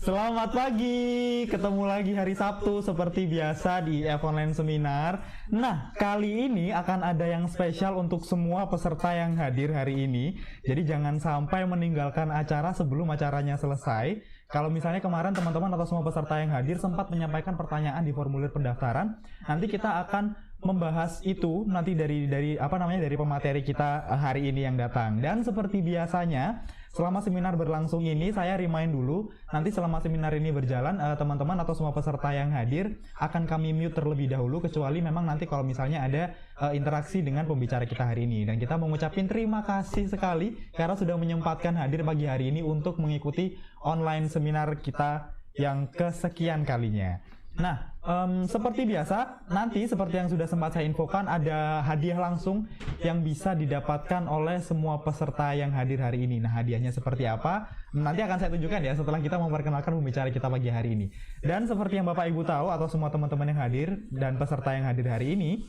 Selamat pagi, ketemu lagi hari Sabtu seperti biasa di EF Online Seminar. Nah, kali ini akan ada yang spesial untuk semua peserta yang hadir hari ini. Jadi jangan sampai meninggalkan acara sebelum acaranya selesai. Kalau misalnya kemarin teman-teman atau semua peserta yang hadir sempat menyampaikan pertanyaan di formulir pendaftaran, nanti kita akan membahas itu nanti dari pemateri kita hari ini yang datang. Dan seperti biasanya, selama seminar berlangsung ini saya remind dulu, nanti selama seminar ini berjalan teman-teman atau semua peserta yang hadir akan kami mute terlebih dahulu, kecuali memang nanti kalau misalnya ada interaksi dengan pembicara kita hari ini. Dan kita mengucapkan terima kasih sekali karena sudah menyempatkan hadir pagi hari ini untuk mengikuti online seminar kita yang kesekian kalinya. Nah, seperti biasa, nanti seperti yang sudah sempat saya infokan, ada hadiah langsung yang bisa didapatkan oleh semua peserta yang hadir hari ini. Nah, hadiahnya seperti apa? Nanti akan saya tunjukkan ya setelah kita memperkenalkan pembicara kita pagi hari ini. Dan seperti yang Bapak Ibu tahu atau semua teman-teman yang hadir dan peserta yang hadir hari ini,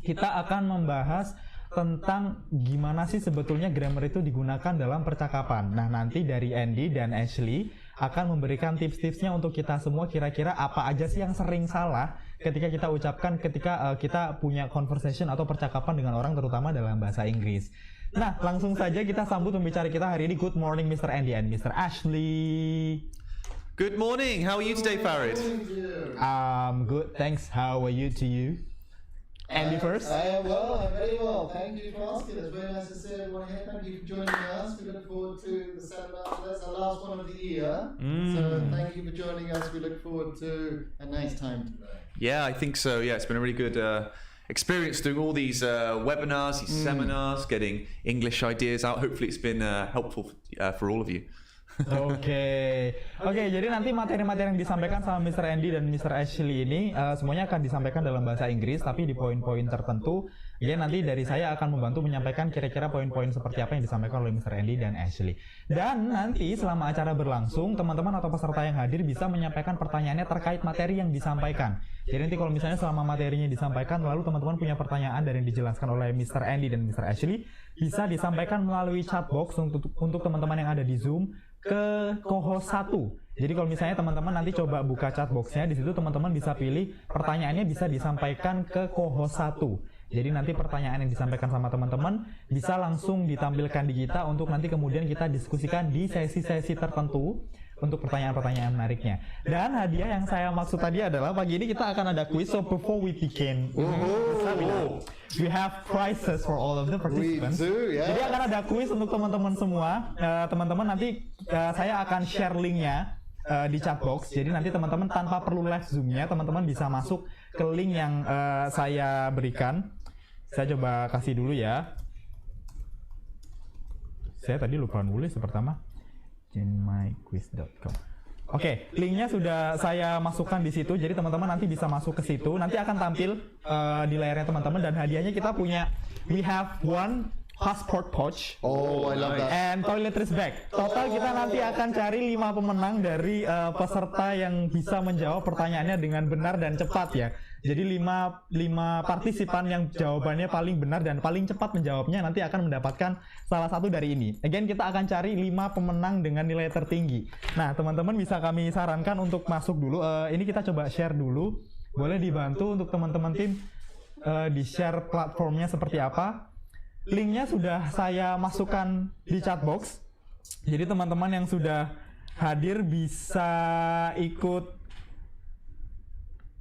kita akan membahas tentang gimana sih sebetulnya grammar itu digunakan dalam percakapan. Nah, nanti dari Andy dan Ashley akan memberikan tips-tipsnya untuk kita semua, kira-kira apa aja sih yang sering salah ketika kita ucapkan ketika kita punya conversation atau percakapan dengan orang, terutama dalam bahasa Inggris. Nah, langsung saja kita sambut pembicara kita hari ini. Good morning Mr. Andy and Mr. Ashley. Good morning. How are you today, Farid? Good, thanks. How are you to you? Andy first. I am well, I'm very well. Thank you for asking. It's very nice to see everyone here. Thank you for joining us. We look forward to the seminar. That's our last one of the year. So thank you for joining us. We look forward to a nice time today. Yeah, I think so. Yeah, it's been a really good experience doing all these webinars, these seminars, getting English ideas out. Hopefully it's been helpful for all of you. Oke, jadi nanti materi-materi yang disampaikan sama Mr. Andy dan Mr. Ashley ini semuanya akan disampaikan dalam bahasa Inggris, tapi di poin-poin tertentu. Jadi nanti dari saya akan membantu menyampaikan kira-kira poin-poin seperti apa yang disampaikan oleh Mr. Andy dan Ashley. Dan nanti selama acara berlangsung, teman-teman atau peserta yang hadir bisa menyampaikan pertanyaannya terkait materi yang disampaikan. Jadi nanti kalau misalnya selama materinya disampaikan, lalu teman-teman punya pertanyaan dari yang dijelaskan oleh Mr. Andy dan Mr. Ashley, bisa disampaikan melalui chat box untuk teman-teman yang ada di Zoom ke co-host 1. Jadi kalau misalnya teman-teman nanti coba buka chat box-nya, di situ teman-teman bisa pilih pertanyaannya bisa disampaikan ke co-host 1. Jadi nanti pertanyaan yang disampaikan sama teman-teman bisa langsung ditampilkan di kita untuk nanti kemudian kita diskusikan di sesi-sesi tertentu untuk pertanyaan-pertanyaan menariknya. Dan hadiah yang saya maksud tadi adalah pagi ini kita akan ada quiz. So before we begin, we have prizes for all of the participants. Jadi akan ada quiz untuk teman-teman semua. Teman-teman nanti saya akan share linknya di chat box. Jadi nanti teman-teman tanpa perlu live zoom-nya, teman-teman bisa masuk ke link yang saya berikan. Saya coba kasih dulu ya. Saya tadi lupa nulis pertama. myquiz.com. Oke, linknya sudah saya masukkan di situ. Jadi teman-teman nanti bisa masuk ke situ. Nanti akan tampil di layarnya teman-teman, dan hadiahnya kita punya, we have one passport pouch. Oh, I love that. And toiletries bag. Total kita nanti akan cari 5 pemenang dari peserta yang bisa menjawab pertanyaannya dengan benar dan cepat ya. Jadi 5 partisipan yang jawabannya paling benar dan paling cepat menjawabnya nanti akan mendapatkan salah satu dari ini. Again, kita akan cari 5 pemenang dengan nilai tertinggi. Nah, teman-teman bisa kami sarankan untuk masuk dulu. Ini kita coba share dulu. Boleh dibantu untuk teman-teman tim di-share platformnya seperti apa. Linknya sudah saya masukkan di chat box. Jadi teman-teman yang sudah hadir bisa ikut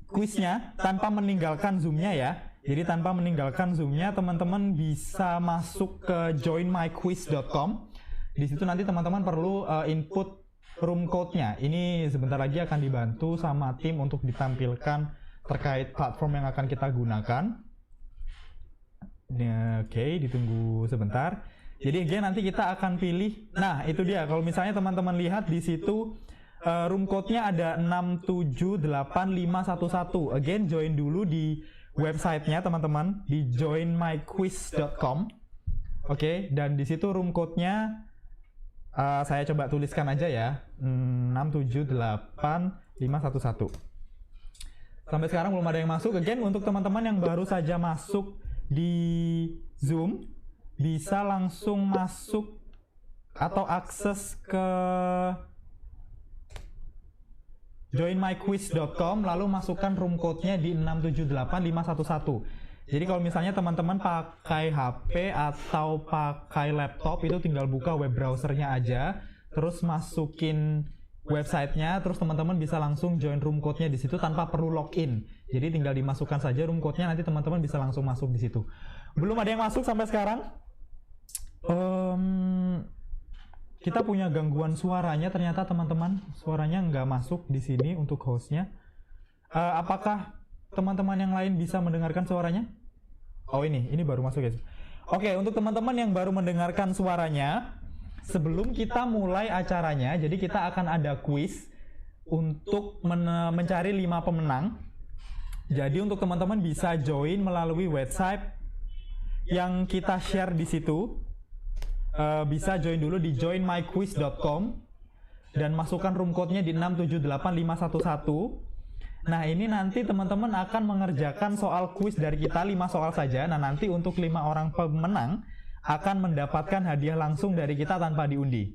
kuisnya tanpa meninggalkan zoom-nya ya. Jadi tanpa meninggalkan zoom-nya, teman-teman bisa masuk ke joinmyquiz.com. Di situ nanti teman-teman perlu input room code-nya. Ini sebentar lagi akan dibantu sama tim untuk ditampilkan terkait platform yang akan kita gunakan. Oke, ditunggu sebentar. Jadi nanti kita akan pilih. Nah, itu dia. Kalau misalnya teman-teman lihat di situ room code-nya ada 6785511. Again, join dulu di website-nya teman-teman di joinmyquiz.com. Oke, dan di situ room code-nya saya coba tuliskan aja ya. 6785511. Sampai sekarang belum ada yang masuk. Again, untuk teman-teman yang baru saja masuk di Zoom, bisa langsung masuk atau akses ke joinmyquiz.com lalu masukkan room code-nya di 6785511. Jadi kalau misalnya teman-teman pakai HP atau pakai laptop itu tinggal buka web browsernya aja, terus masukin websitenya, terus teman-teman bisa langsung join room code-nya di situ tanpa perlu login. Jadi tinggal dimasukkan saja room code-nya, nanti teman-teman bisa langsung masuk di situ. Belum ada yang masuk sampai sekarang? Kita punya gangguan suaranya ternyata teman-teman, suaranya nggak masuk di sini untuk hostnya. Apakah teman-teman yang lain bisa mendengarkan suaranya? Oh ini baru masuk guys. Oke, untuk teman-teman yang baru mendengarkan suaranya, sebelum kita mulai acaranya, jadi kita akan ada quiz untuk mencari 5 pemenang. Jadi untuk teman-teman bisa join melalui website yang kita share di situ. Bisa join dulu di joinmyquiz.com dan masukkan room code-nya di 6785511. Nah ini nanti teman-teman akan mengerjakan soal quiz dari kita 5 soal saja. Nah nanti untuk 5 orang pemenang akan mendapatkan hadiah langsung dari kita tanpa diundi.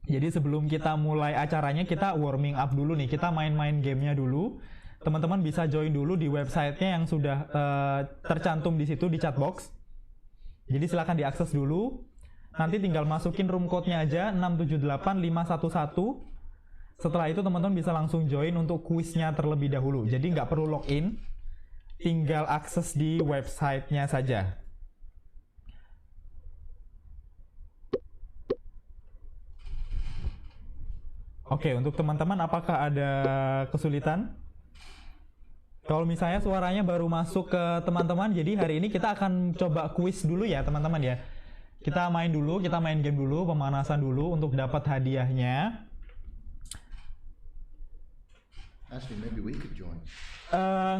Jadi sebelum kita mulai acaranya kita warming up dulu nih, kita main-main gamenya dulu. Teman-teman bisa join dulu di websitenya yang sudah tercantum di situ di chatbox. Jadi silahkan diakses dulu. Nanti tinggal masukin room code-nya aja 6785511. Setelah itu teman-teman bisa langsung join untuk kuisnya terlebih dahulu. Jadi nggak perlu login, tinggal akses di websitenya saja. Oke, untuk teman-teman apakah ada kesulitan? Kalau misalnya suaranya baru masuk ke teman-teman, jadi hari ini kita akan coba kuis dulu ya teman-teman ya. Kita main game dulu, pemanasan dulu untuk dapat hadiahnya. Actually, maybe we could join.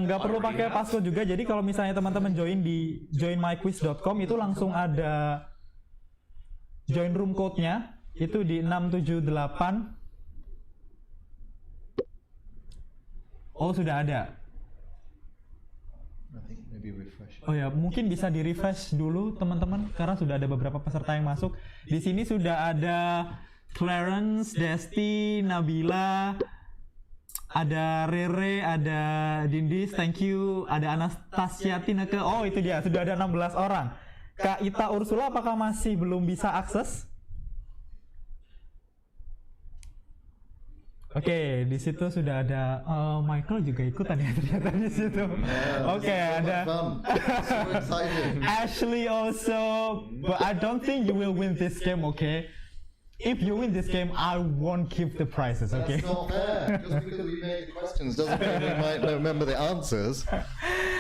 Nggak perlu pakai password juga, jadi kalau misalnya teman-teman join di joinmyquiz.com itu langsung ada join room code-nya, itu di 678. Oh sudah ada. I think maybe refresh. Oh ya, mungkin bisa di-refresh dulu teman-teman karena sudah ada beberapa peserta yang masuk. Di sini sudah ada Clarence, Desti, Nabila, ada Rere, ada Dindis, thank you, ada Anastasia Tineke. Oh, itu dia, sudah ada 16 orang. Kak Ita Ursula apakah masih belum bisa akses? Oke, di situ sudah ada Michael juga ikutan ya ternyata di situ. Oke, ada So excited. Ashley also, but I don't think you will win this game, okay? If you win this game, I won't give the prizes, okay? That's not fair. Just because we made the questions doesn't mean we might not remember the answers.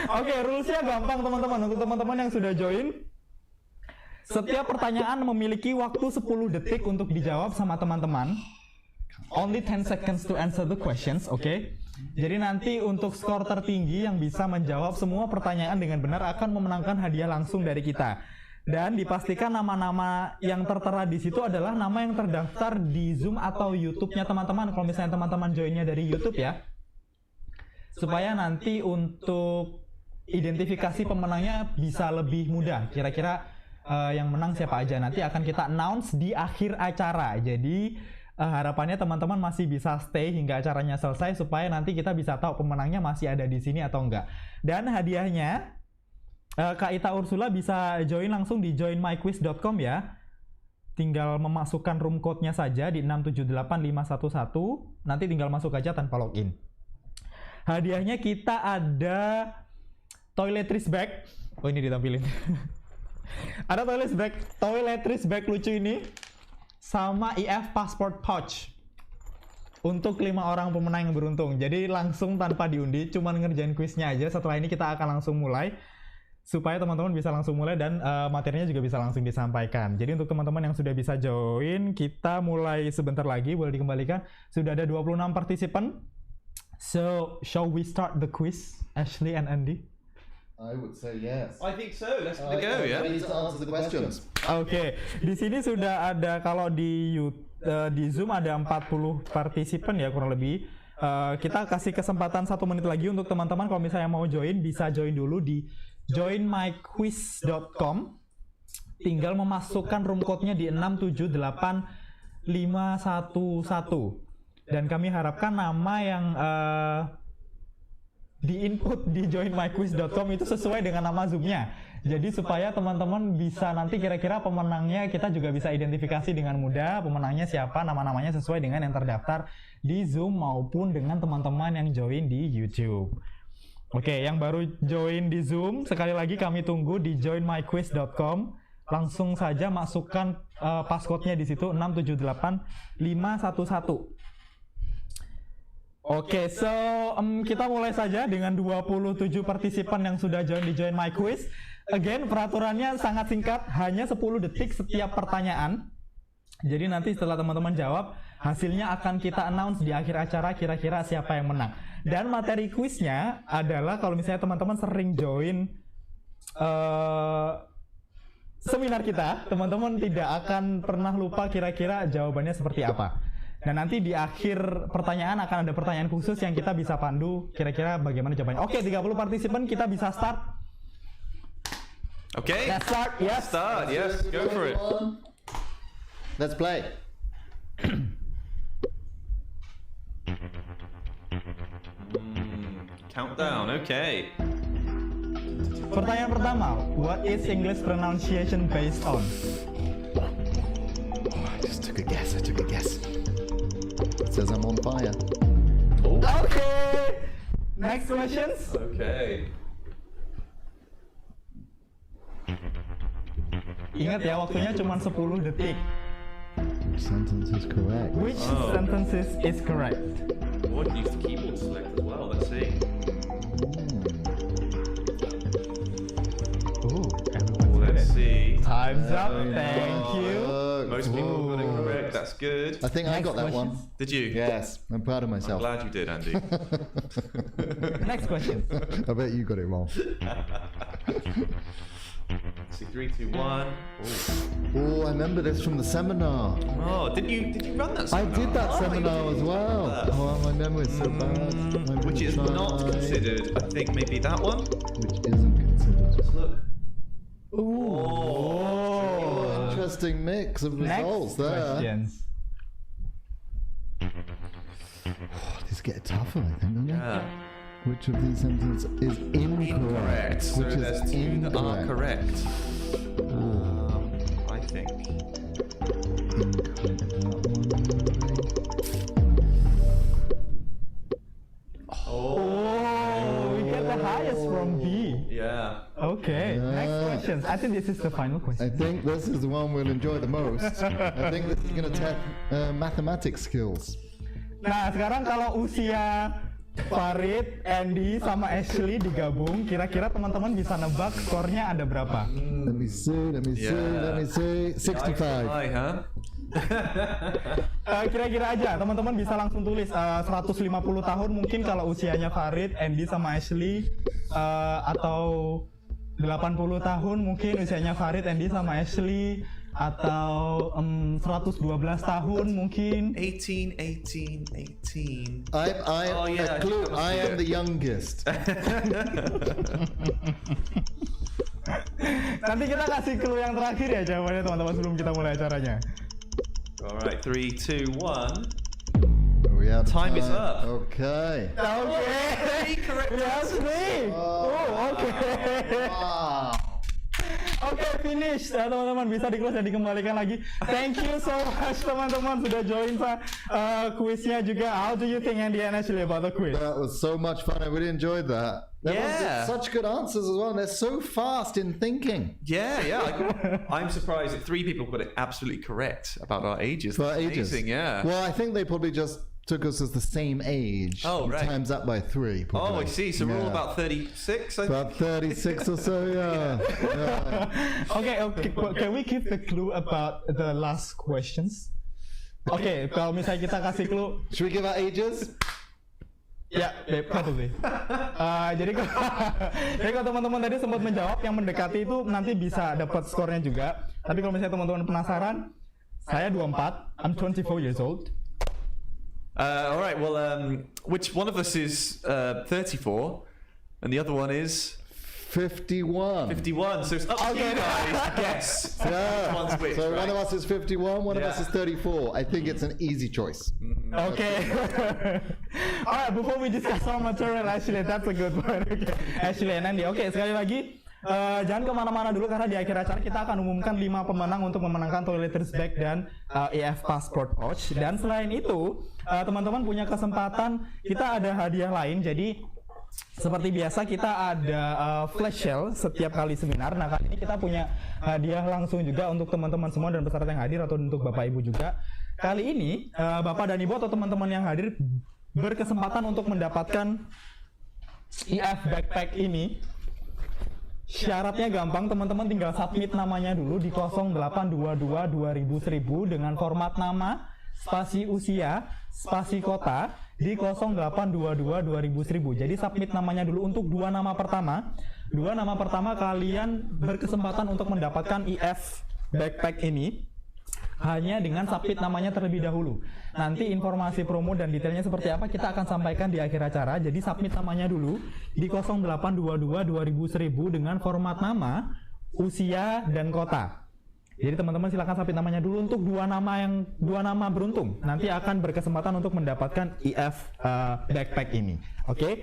Oke, rulesnya gampang teman-teman. Untuk teman-teman yang sudah join, setiap pertanyaan memiliki waktu 10 detik untuk dijawab sama teman-teman. Only 10 seconds to answer the questions, oke? Jadi nanti untuk skor tertinggi yang bisa menjawab semua pertanyaan dengan benar akan memenangkan hadiah langsung dari kita. Dan dipastikan nama-nama yang tertera di situ adalah nama yang terdaftar di Zoom atau YouTube-nya teman-teman. Kalau misalnya teman-teman joinnya dari YouTube ya, supaya nanti untuk identifikasi pemenangnya bisa lebih mudah. Kira-kira yang menang siapa aja nanti akan kita announce di akhir acara. Jadi harapannya teman-teman masih bisa stay hingga acaranya selesai supaya nanti kita bisa tahu pemenangnya masih ada di sini atau enggak. Dan hadiahnya Kak Ita Ursula bisa join langsung di joinmyquiz.com ya. Tinggal memasukkan room code-nya saja di 6785511. Nanti tinggal masuk aja tanpa login. Hadiahnya kita ada toiletries bag. Oh ini ditampilin. Ada toiletries bag lucu ini. Sama IF passport pouch untuk 5 orang pemenang yang beruntung. Jadi langsung tanpa diundi, cuman ngerjain kuisnya aja. Setelah ini kita akan langsung mulai supaya teman-teman bisa langsung mulai dan materinya juga bisa langsung disampaikan. Jadi untuk teman-teman yang sudah bisa join, kita mulai sebentar lagi. Boleh dikembalikan. Sudah ada 26 partisipan. So, shall we start the quiz, Ashley and Andy? I would say yes. I think so. Let's give it a go, yeah? Ready to answer the questions. Oke, di sini sudah ada, kalau di Zoom ada 40 partisipan ya kurang lebih. Kita kasih kesempatan 1 menit lagi untuk teman-teman kalau misalnya mau join, bisa join dulu di joinmyquiz.com. Tinggal memasukkan room code-nya di 6785511. Dan kami harapkan nama yang di-input di joinmyquiz.com itu sesuai dengan nama Zoom-nya. Jadi supaya teman-teman bisa nanti kira-kira pemenangnya kita juga bisa identifikasi dengan mudah. Pemenangnya siapa, nama-namanya sesuai dengan yang terdaftar di Zoom maupun dengan teman-teman yang join di YouTube. Oke, yang baru join di Zoom, sekali lagi kami tunggu di joinmyquiz.com. Langsung saja masukkan passcode-nya di situ 678511. Oke, so kita mulai saja dengan 27 partisipan yang sudah join di Join My Quiz. Again, peraturannya sangat singkat, hanya 10 detik setiap pertanyaan. Jadi nanti setelah teman-teman jawab, hasilnya akan kita announce di akhir acara kira-kira siapa yang menang. Dan materi quiznya adalah kalau misalnya teman-teman sering join seminar kita, teman-teman tidak akan pernah lupa kira-kira jawabannya seperti apa. Dan nanti di akhir pertanyaan akan ada pertanyaan khusus yang kita bisa pandu kira-kira bagaimana jawabannya. Oke, 30 partisipan kita bisa start. Okay. Let's start. Yes. Start. Yes. Go for it. Let's play. Countdown. Okay. Pertanyaan pertama, what is English pronunciation based on? I just took a guess. It says I'm on fire. Okay. Next questions. Okay. Ingat ya, waktunya cuma 10 detik. Sentence is correct. Which sentences is correct? What use the keyboard select as well? Let's see. Let's see. Time's up. Thank you. Most people got it correct. That's good. I think I got that one. Did you? Yes, I'm proud of I'm myself. glad you did, Andy. Next question. I bet you got it wrong. See, 3, 2, 1. Oh, I remember this from the seminar. Oh, did you run that I seminar? did that Oh, seminar you as did well. that. Oh, my memory's so bad. Which is not considered, I think, maybe that one? Which isn't considered. Just look. Oh, interesting mix of results Next there. questions. Oh, these get tougher, I think, don't they? Yeah. Which of these sentences is incorrect? So Which there's is 2 that are incorrect? correct. I think. Incorrect. That one, maybe. Oh, we get the highest from B. Yeah. Okay, next Yeah. questions. I think this is the final I question. think this is the one we'll enjoy the most. I think this is going to test mathematics skills. Nah, sekarang kalau usia Farid, Andy, sama Ashley digabung, kira-kira teman-teman bisa nebak skornya ada berapa? Let me see. Yeah. 65. Hi, huh? Kira-kira aja, teman-teman bisa langsung tulis 150 tahun mungkin kalau usianya Farid, Andy, sama Ashley, atau 80 tahun mungkin usianya Farid, Andy, sama Ashley, atau 112 tahun mungkin. 18. Oh, yeah, a clue. that must I be am it. the youngest. Nanti kita kasih clue yang terakhir ya jawabannya teman-teman sebelum kita mulai acaranya. Alright, 3, 2, 1. We have Time is up. Okay. Oke, Correct. yes me. Oh, oke. Wow. Oke, finish. Teman-teman bisa di-close dan dikembalikan lagi. Thank you so much teman-teman sudah join quiznya juga. How do you think Andy and Ashley about the quiz? That was so much fun. I really enjoyed that. Everyone did Yeah. such good answers as well. And they're so fast in thinking. Yeah. I'm surprised that 3 people got it absolutely correct about our ages. For That's ages. Amazing, yeah. Well, I think they probably just took us as the same age. Oh, right. Times that by 3. Oh, Probably. I see. So we're all Yeah. about 36, I think. About 36 or so, yeah. Yeah. Okay. Can we give the clue about the last questions? Oke, kalau misalnya kita kasih clue, Should we give our ages? ya, probably. Jadi kalau teman-teman tadi sempat menjawab yang mendekati itu nanti bisa dapat skornya juga. Tapi kalau misalnya teman-teman penasaran, saya 24, I'm 24 years old. All right. Well, which one of us is 34, and the other one is 51. 51. So it's up to you guys to guess. Yeah. Which one's which, So right? one of us is 51, one of Yeah. us is 34. I think it's an easy choice. Okay. Alright, before we discuss our material, actually that's a good point. Okay. Ashley and Andy. Oke, sekali lagi jangan kemana-mana dulu karena di akhir acara kita akan umumkan 5 pemenang untuk memenangkan toiletries bag dan EF passport pouch. Dan selain itu, teman-teman punya kesempatan, kita ada hadiah lain. Jadi seperti biasa kita ada flash sale setiap kali seminar. Nah, kali ini kita punya hadiah langsung juga untuk teman-teman semua dan peserta yang hadir atau untuk Bapak Ibu juga. Kali ini Bapak dan Ibu atau teman-teman yang hadir berkesempatan untuk mendapatkan EF backpack ini. Syaratnya gampang, teman-teman tinggal submit namanya dulu di 0822-2000 dengan format nama, spasi usia, spasi kota di 0822-2000. Jadi submit namanya dulu untuk 2 nama pertama. 2 nama pertama kalian berkesempatan untuk mendapatkan EF backpack ini hanya dengan submit namanya terlebih dahulu. Nanti informasi promo dan detailnya seperti apa kita akan sampaikan di akhir acara. Jadi submit namanya dulu di 0822-2000 dengan format nama, usia, dan kota. Jadi teman-teman silakan submit namanya dulu untuk 2 nama beruntung. Nanti akan berkesempatan untuk mendapatkan EF backpack ini. Oke?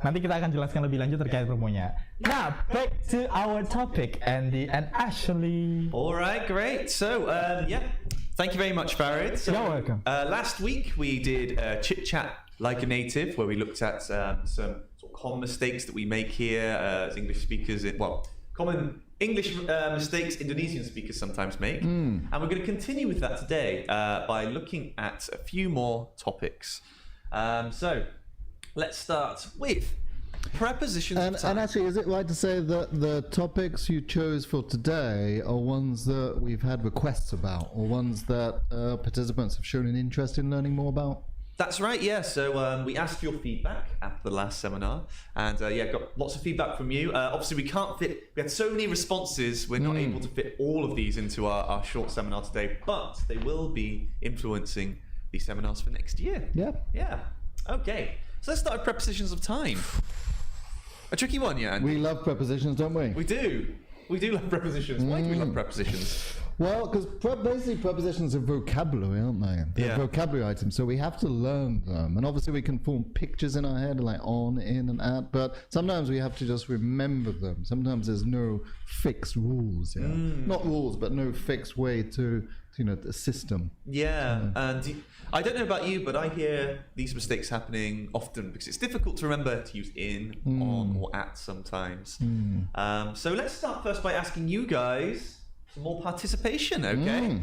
Nanti kita akan jelaskan lebih lanjut terkait promonya. Now, back to our topic, Andy and Ashley. All right, great. So, thank you very much, Farid. So, You're welcome. Last week we did Chit-Chat like a native, where we looked at some sort of common mistakes that we make here as English speakers. Common English mistakes Indonesian speakers sometimes make. And we're going to continue with that today by looking at a few more topics. So, let's start with prepositions of time. And actually, is it right to say that the topics you chose for today are ones that we've had requests about, or ones that participants have shown an interest in learning more about? That's right, yeah. So we asked your feedback after the last seminar, and got lots of feedback from you. Obviously, we had so many responses, we're not able to fit all of these into our short seminar today, but they will be influencing the seminars for next year. Yeah. Yeah. Okay. So let's start with prepositions of time. A tricky one, yeah, Andy? We love prepositions, don't we? We do. We do love prepositions. Why do we love prepositions? Well, because basically prepositions are vocabulary, aren't they? They're Yeah. vocabulary items, so we have to learn them. And obviously we can form pictures in our head, like on, in, and at, but sometimes we have to just remember them. Sometimes there's no fixed rules, yeah? Not rules, but no fixed way to the system. Yeah, and I don't know about you, but I hear these mistakes happening often because it's difficult to remember to use in, on, or at sometimes. So let's start first by asking you guys some more participation, okay?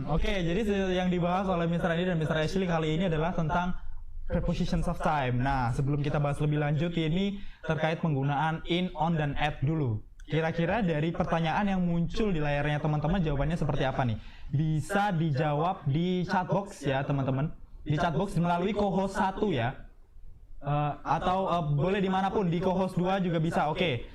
Oke, jadi yang dibahas oleh Mr. Andy dan Mr. Ashley kali ini adalah tentang prepositions of time. Nah, sebelum kita bahas lebih lanjut, ini terkait penggunaan in, on, dan at dulu. Kira-kira dari pertanyaan yang muncul di layarnya teman-teman, jawabannya seperti apa nih? Bisa dijawab di chat box ya teman-teman. Di chat box melalui co-host 1 ya. Atau boleh dimanapun, di co-host 2 juga bisa, oke.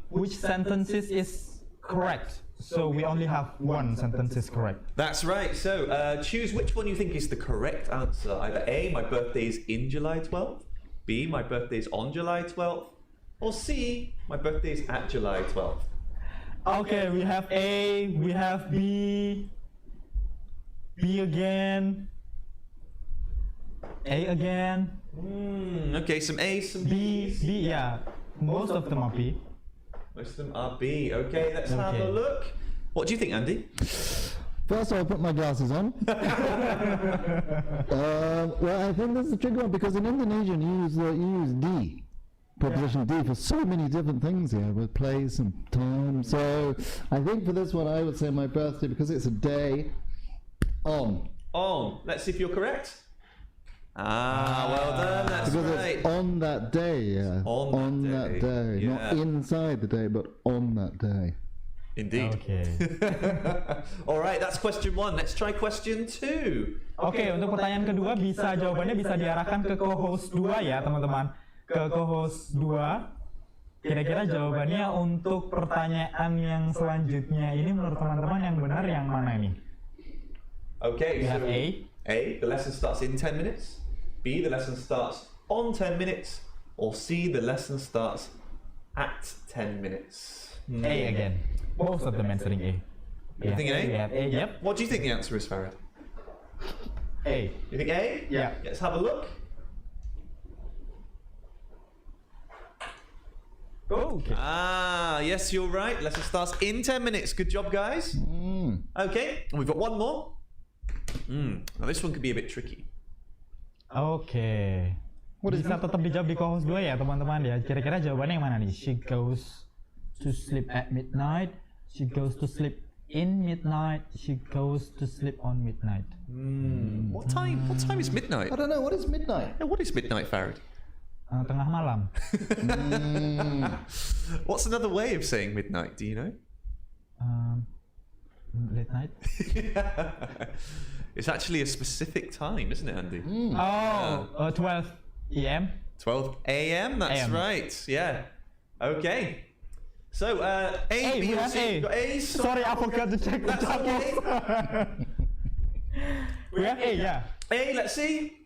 Which sentences is correct? So we only have one sentence is correct. That's right. So choose which one you think is the correct answer. Either A, my birthday is in July 12th. B, my birthday is on July 12th. Or C, my birthday is at July 12th. Okay, we have A, we have B, B again, A again, Okay, some A, some B, B's. B, yeah. Most of them are B. Most of them are B. Okay, let's have a look. What do you think, Andy? First, I'll put my glasses on. Well, I think this is a tricky one because in Indonesian you use D. Preposition D for so many different things here with place and time. So I think for this one I would say my birthday because it's a day on. On. Let's see if you're correct. Well done. That's Because right. it's on that day, yeah. On that day, Not yeah. inside the day, but on that day. Indeed. Okay. Alright, that's question 1. Let's try question 2. Oke, untuk pertanyaan kedua jawabannya bisa diarahkan ke co-host 2 ya teman-teman. Ke co-host 2. Kira-kira jawabannya untuk pertanyaan yang selanjutnya ini menurut teman-teman yang benar yang mana ini? Okay, We so have A. A, the lesson starts in 10 minutes. B, the lesson starts on 10 minutes. Or C, the lesson starts at 10 minutes. A again. Both of them answering A. You think A? We have A, yep. What do you think the answer is, Farid? A. You think A? Yeah. Let's have a look. Okay. Ah, yes, you're right. Lesson starts in 10 minutes. Good job, guys. Okay, and we've got one more. Now this one could be a bit tricky. Oke. Bisa tetap dijawab di co-host 2 ya teman-teman ya. Kira-kira jawabannya yang mana nih? She goes to sleep at midnight. She goes to sleep in midnight. She goes to sleep on midnight. What time? What time is midnight? I don't know. What is midnight? Yeah, what is midnight, Farid? Tengah malam. What's another way of saying midnight? Do you know? Late night. It's actually a specific time, isn't it, Andy? 12 a.m. 12 a.m. That's AM. right. Yeah. Okay. So A, B, we or have C. A. You've got A. Sorry, I forgot to check the That's okay. We have A, yeah. A. Let's see.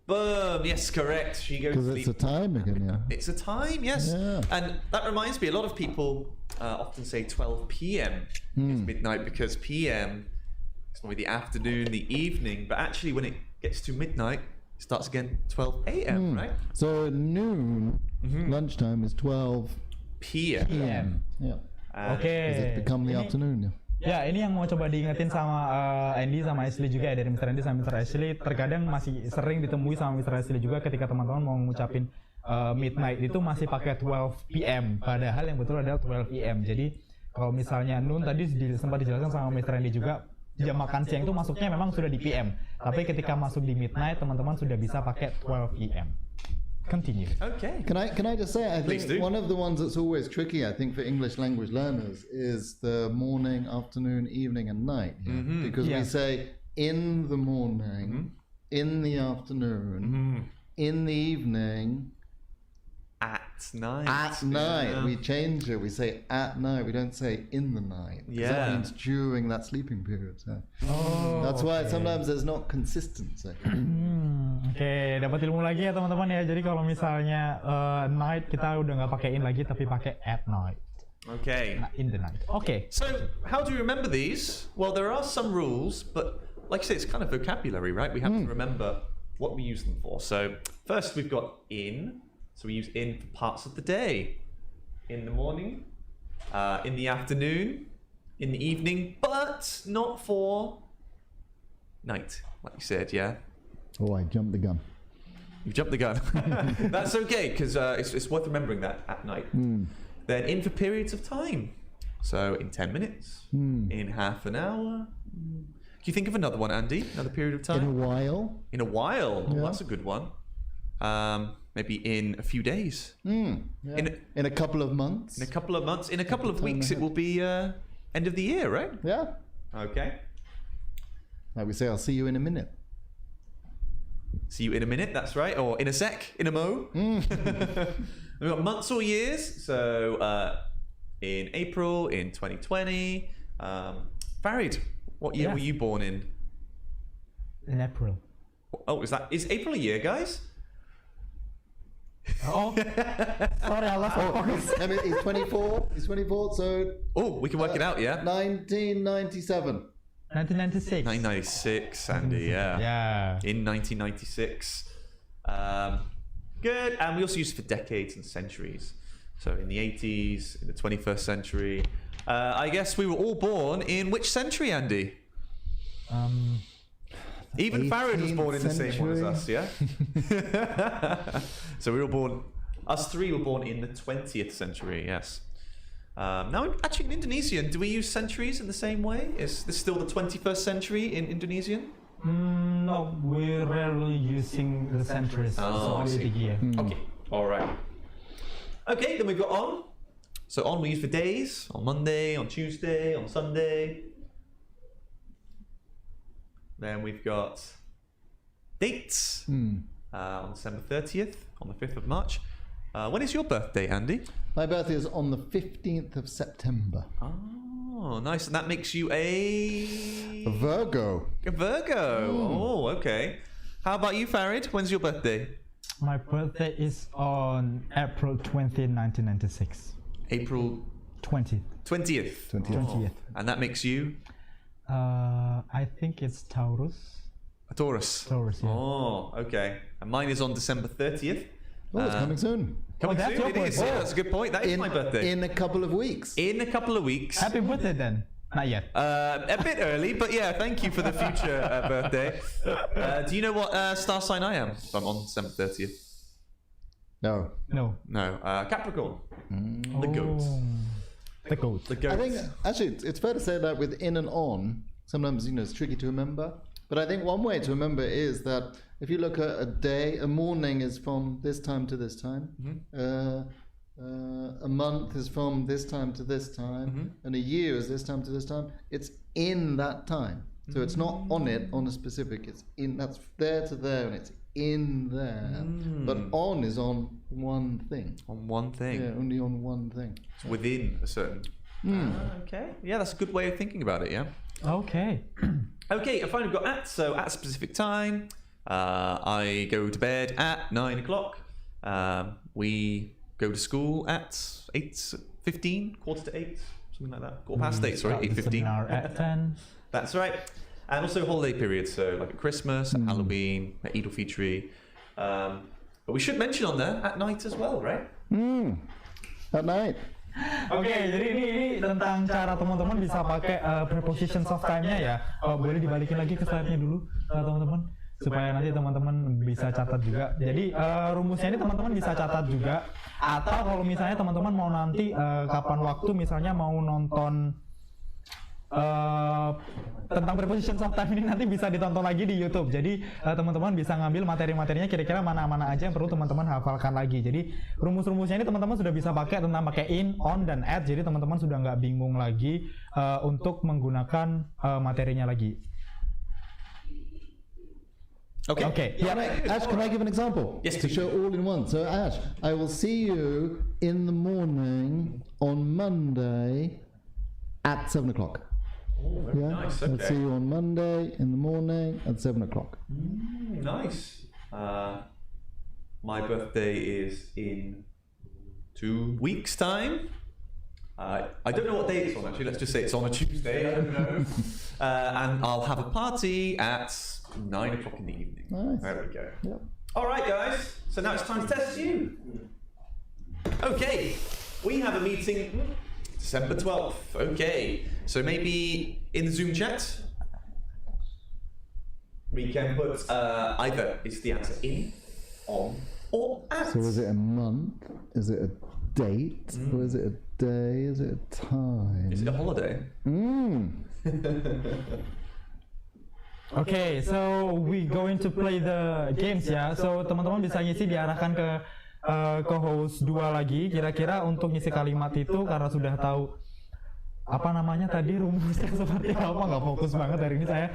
Boom. Yes, correct. She goes to Because sleep. it's a time again, yeah. It's a time, yes. Yeah. And that reminds me, a lot of people often say 12 p.m. is midnight because p.m. is normally the afternoon, the evening, but actually when it gets to midnight, it starts again 12 a.m., right? So noon, lunchtime is 12 p.m. PM. Yeah. And Oke. Because it's become the Ini- afternoon, yeah. Ya, ini yang mau coba diingetin sama Andy sama Ashley juga ya, dari Mr. Andy sama Mr. Ashley. Terkadang masih sering ditemui sama Mr. Ashley juga ketika teman-teman mau ngucapin midnight itu masih pakai 12 p.m. Padahal yang betul adalah 12 p.m. Jadi kalau misalnya noon tadi sempat dijelaskan sama Mr. Andy juga, jam makan siang itu masuknya memang sudah di PM. Tapi ketika masuk di midnight, teman-teman sudah bisa pakai 12 p.m. Continue. Okay. Can I just say, I Please think do. one of the ones that's always tricky, I think, for English language learners is the morning, afternoon, evening, and night. Yeah? Because Yeah. we say in the morning, in the afternoon, in the evening, At night. at night. Yeah. We change it. We say at night. We don't say in the night. 'Cause Yeah. That means during that sleeping period. So Oh, that's why sometimes there's not consistency. Oke, dapat ilmu lagi ya teman-teman ya. Jadi kalau misalnya night kita udah nggak pakai in lagi tapi pakai at night. Okay. In the night. Oke. So, how do you remember these? Well, there are some rules, but like I say, it's kind of vocabulary, right? We have to remember what we use them for. So, first we've got in. So, we use in for parts of the day. In the morning, in the afternoon, in the evening, but not for night, like you said, yeah? Oh, I jumped the gun. You jumped the gun. That's okay, because it's worth remembering that at night. Then in for periods of time. So in 10 minutes, in half an hour. Can you think of another one, Andy? Another period of time? In a while. In a while. Oh, Yeah. that's a good one. Maybe in a few days. Yeah. In In a couple of months. a couple of months. In a couple of Time weeks, it ahead. will be end of the year, right? Yeah. Okay. Like we say, I'll see you in a minute. See you in a minute, that's right. Or in a sec, in a mo. We've got months or years. So in April, in 2020. Farid, what year Yeah. were you born in? In April. Oh, is April a year, guys? Oh, sorry, I lost focus. I mean, he's 24. He's 24, so Oh, we can work it out, yeah? 1997. 1996. 1996, Andy, yeah. Yeah. In 1996. Good. And we also use it for decades and centuries. So in the 80s, in the 21st century. I guess we were all born in which century, Andy? Even Farid was 18th born in the same one as us, century. yeah? So we were born, us three were born in the 20th century, yes. Now, actually in Indonesian, do we use centuries in the same way? Is this still the 21st century in Indonesian? No, we're rarely using the centuries. Oh, I see. here. Okay, all right. Okay, then we've got on. So on we use for days, on Monday, on Tuesday, on Sunday. Then we've got dates on December 30th, on the 5th of March. When is your birthday, Andy? My birthday is on the 15th of September. Oh, nice. And that makes you a Virgo. Virgo. Oh, okay. How about you, Farid? When's your birthday? My birthday is on April 20, 1996. April 20th. 20th. 20th. And that makes you I think it's Taurus. a Taurus. Taurus, yeah. Oh, okay. And mine is on December 30th. Oh, it's coming soon. Coming that's soon, your it is. birthday. Yeah, that's a good point. That is my birthday. In a couple of weeks. In a couple of weeks. Happy birthday then. Not yet. A bit early, but yeah, thank you for the future birthday. Do you know what star sign I am? I'm on December 30th. No. No. No, Capricorn. The goat. The goat. The goat. I think actually it's fair to say that with in and on, sometimes it's tricky to remember. But I think one way to remember is that if you look at a day, a morning is from this time to this time. A month is from this time to this time, and a year is this time to this time. It's in that time, so it's not on it on a specific. It's in that's there to there, and it's in there. But on is on one thing. On one thing. Yeah, only on one thing. It's within a certain. Okay. Yeah, that's a good way of thinking about it. Yeah. Okay. Okay, I finally got at, so at a specific time. I go to bed at 9 o'clock. We go to school at 8:15, 7:45, something like that. 8:15, sorry, 8:15. Seminar at 10. That's right. And also holiday periods, so like at Christmas, at Halloween, at Eid al-Fitr. But we should mention on there at night as well, right? At night. Oke, jadi ini tentang cara teman-teman bisa pakai preposition of time-nya ya. Boleh dibalikin lagi ke slide-nya dulu, teman-teman, supaya nanti teman-teman bisa catat juga. Jadi rumusnya ini teman-teman bisa catat juga. Atau kalau misalnya teman-teman mau nanti kapan waktu misalnya mau nonton tentang preposition of time ini nanti bisa ditonton lagi di YouTube. Jadi teman-teman bisa ngambil materi-materinya kira-kira mana-mana aja yang perlu teman-teman hafalkan lagi. Jadi rumus-rumusnya ini teman-teman sudah bisa pakai tentang pakai in, on, dan at. Jadi teman-teman sudah nggak bingung lagi untuk menggunakan materinya lagi. Okay. Yeah. Ash, can I give an example? Yes, to please. show all in one. So, Ash, I will see you in the morning on Monday at 7 o'clock. Oh, very nice. I'll Okay. see you on Monday in the morning at 7 o'clock. Nice. My birthday is in 2 weeks' time. I don't know what day it's on actually. Let's just say it's on a Tuesday. I don't know. And I'll have a party at 9 o'clock in the evening. Nice. There we go. Yep. All right, guys. So now it's time to test you. Okay. We have a meeting December 12th. Okay. So maybe in the Zoom chat, we can put either is the answer in, on, or at. So, is it a month? Is it a date? Or is it a day? Is it a time? Is it a holiday? Okay, so we going to play the games ya. So teman-teman bisa ngisi diarahkan ke host 2 lagi. Kira-kira untuk ngisi kalimat itu karena sudah tahu apa namanya tadi rumusnya seperti apa, nggak fokus banget hari ini saya.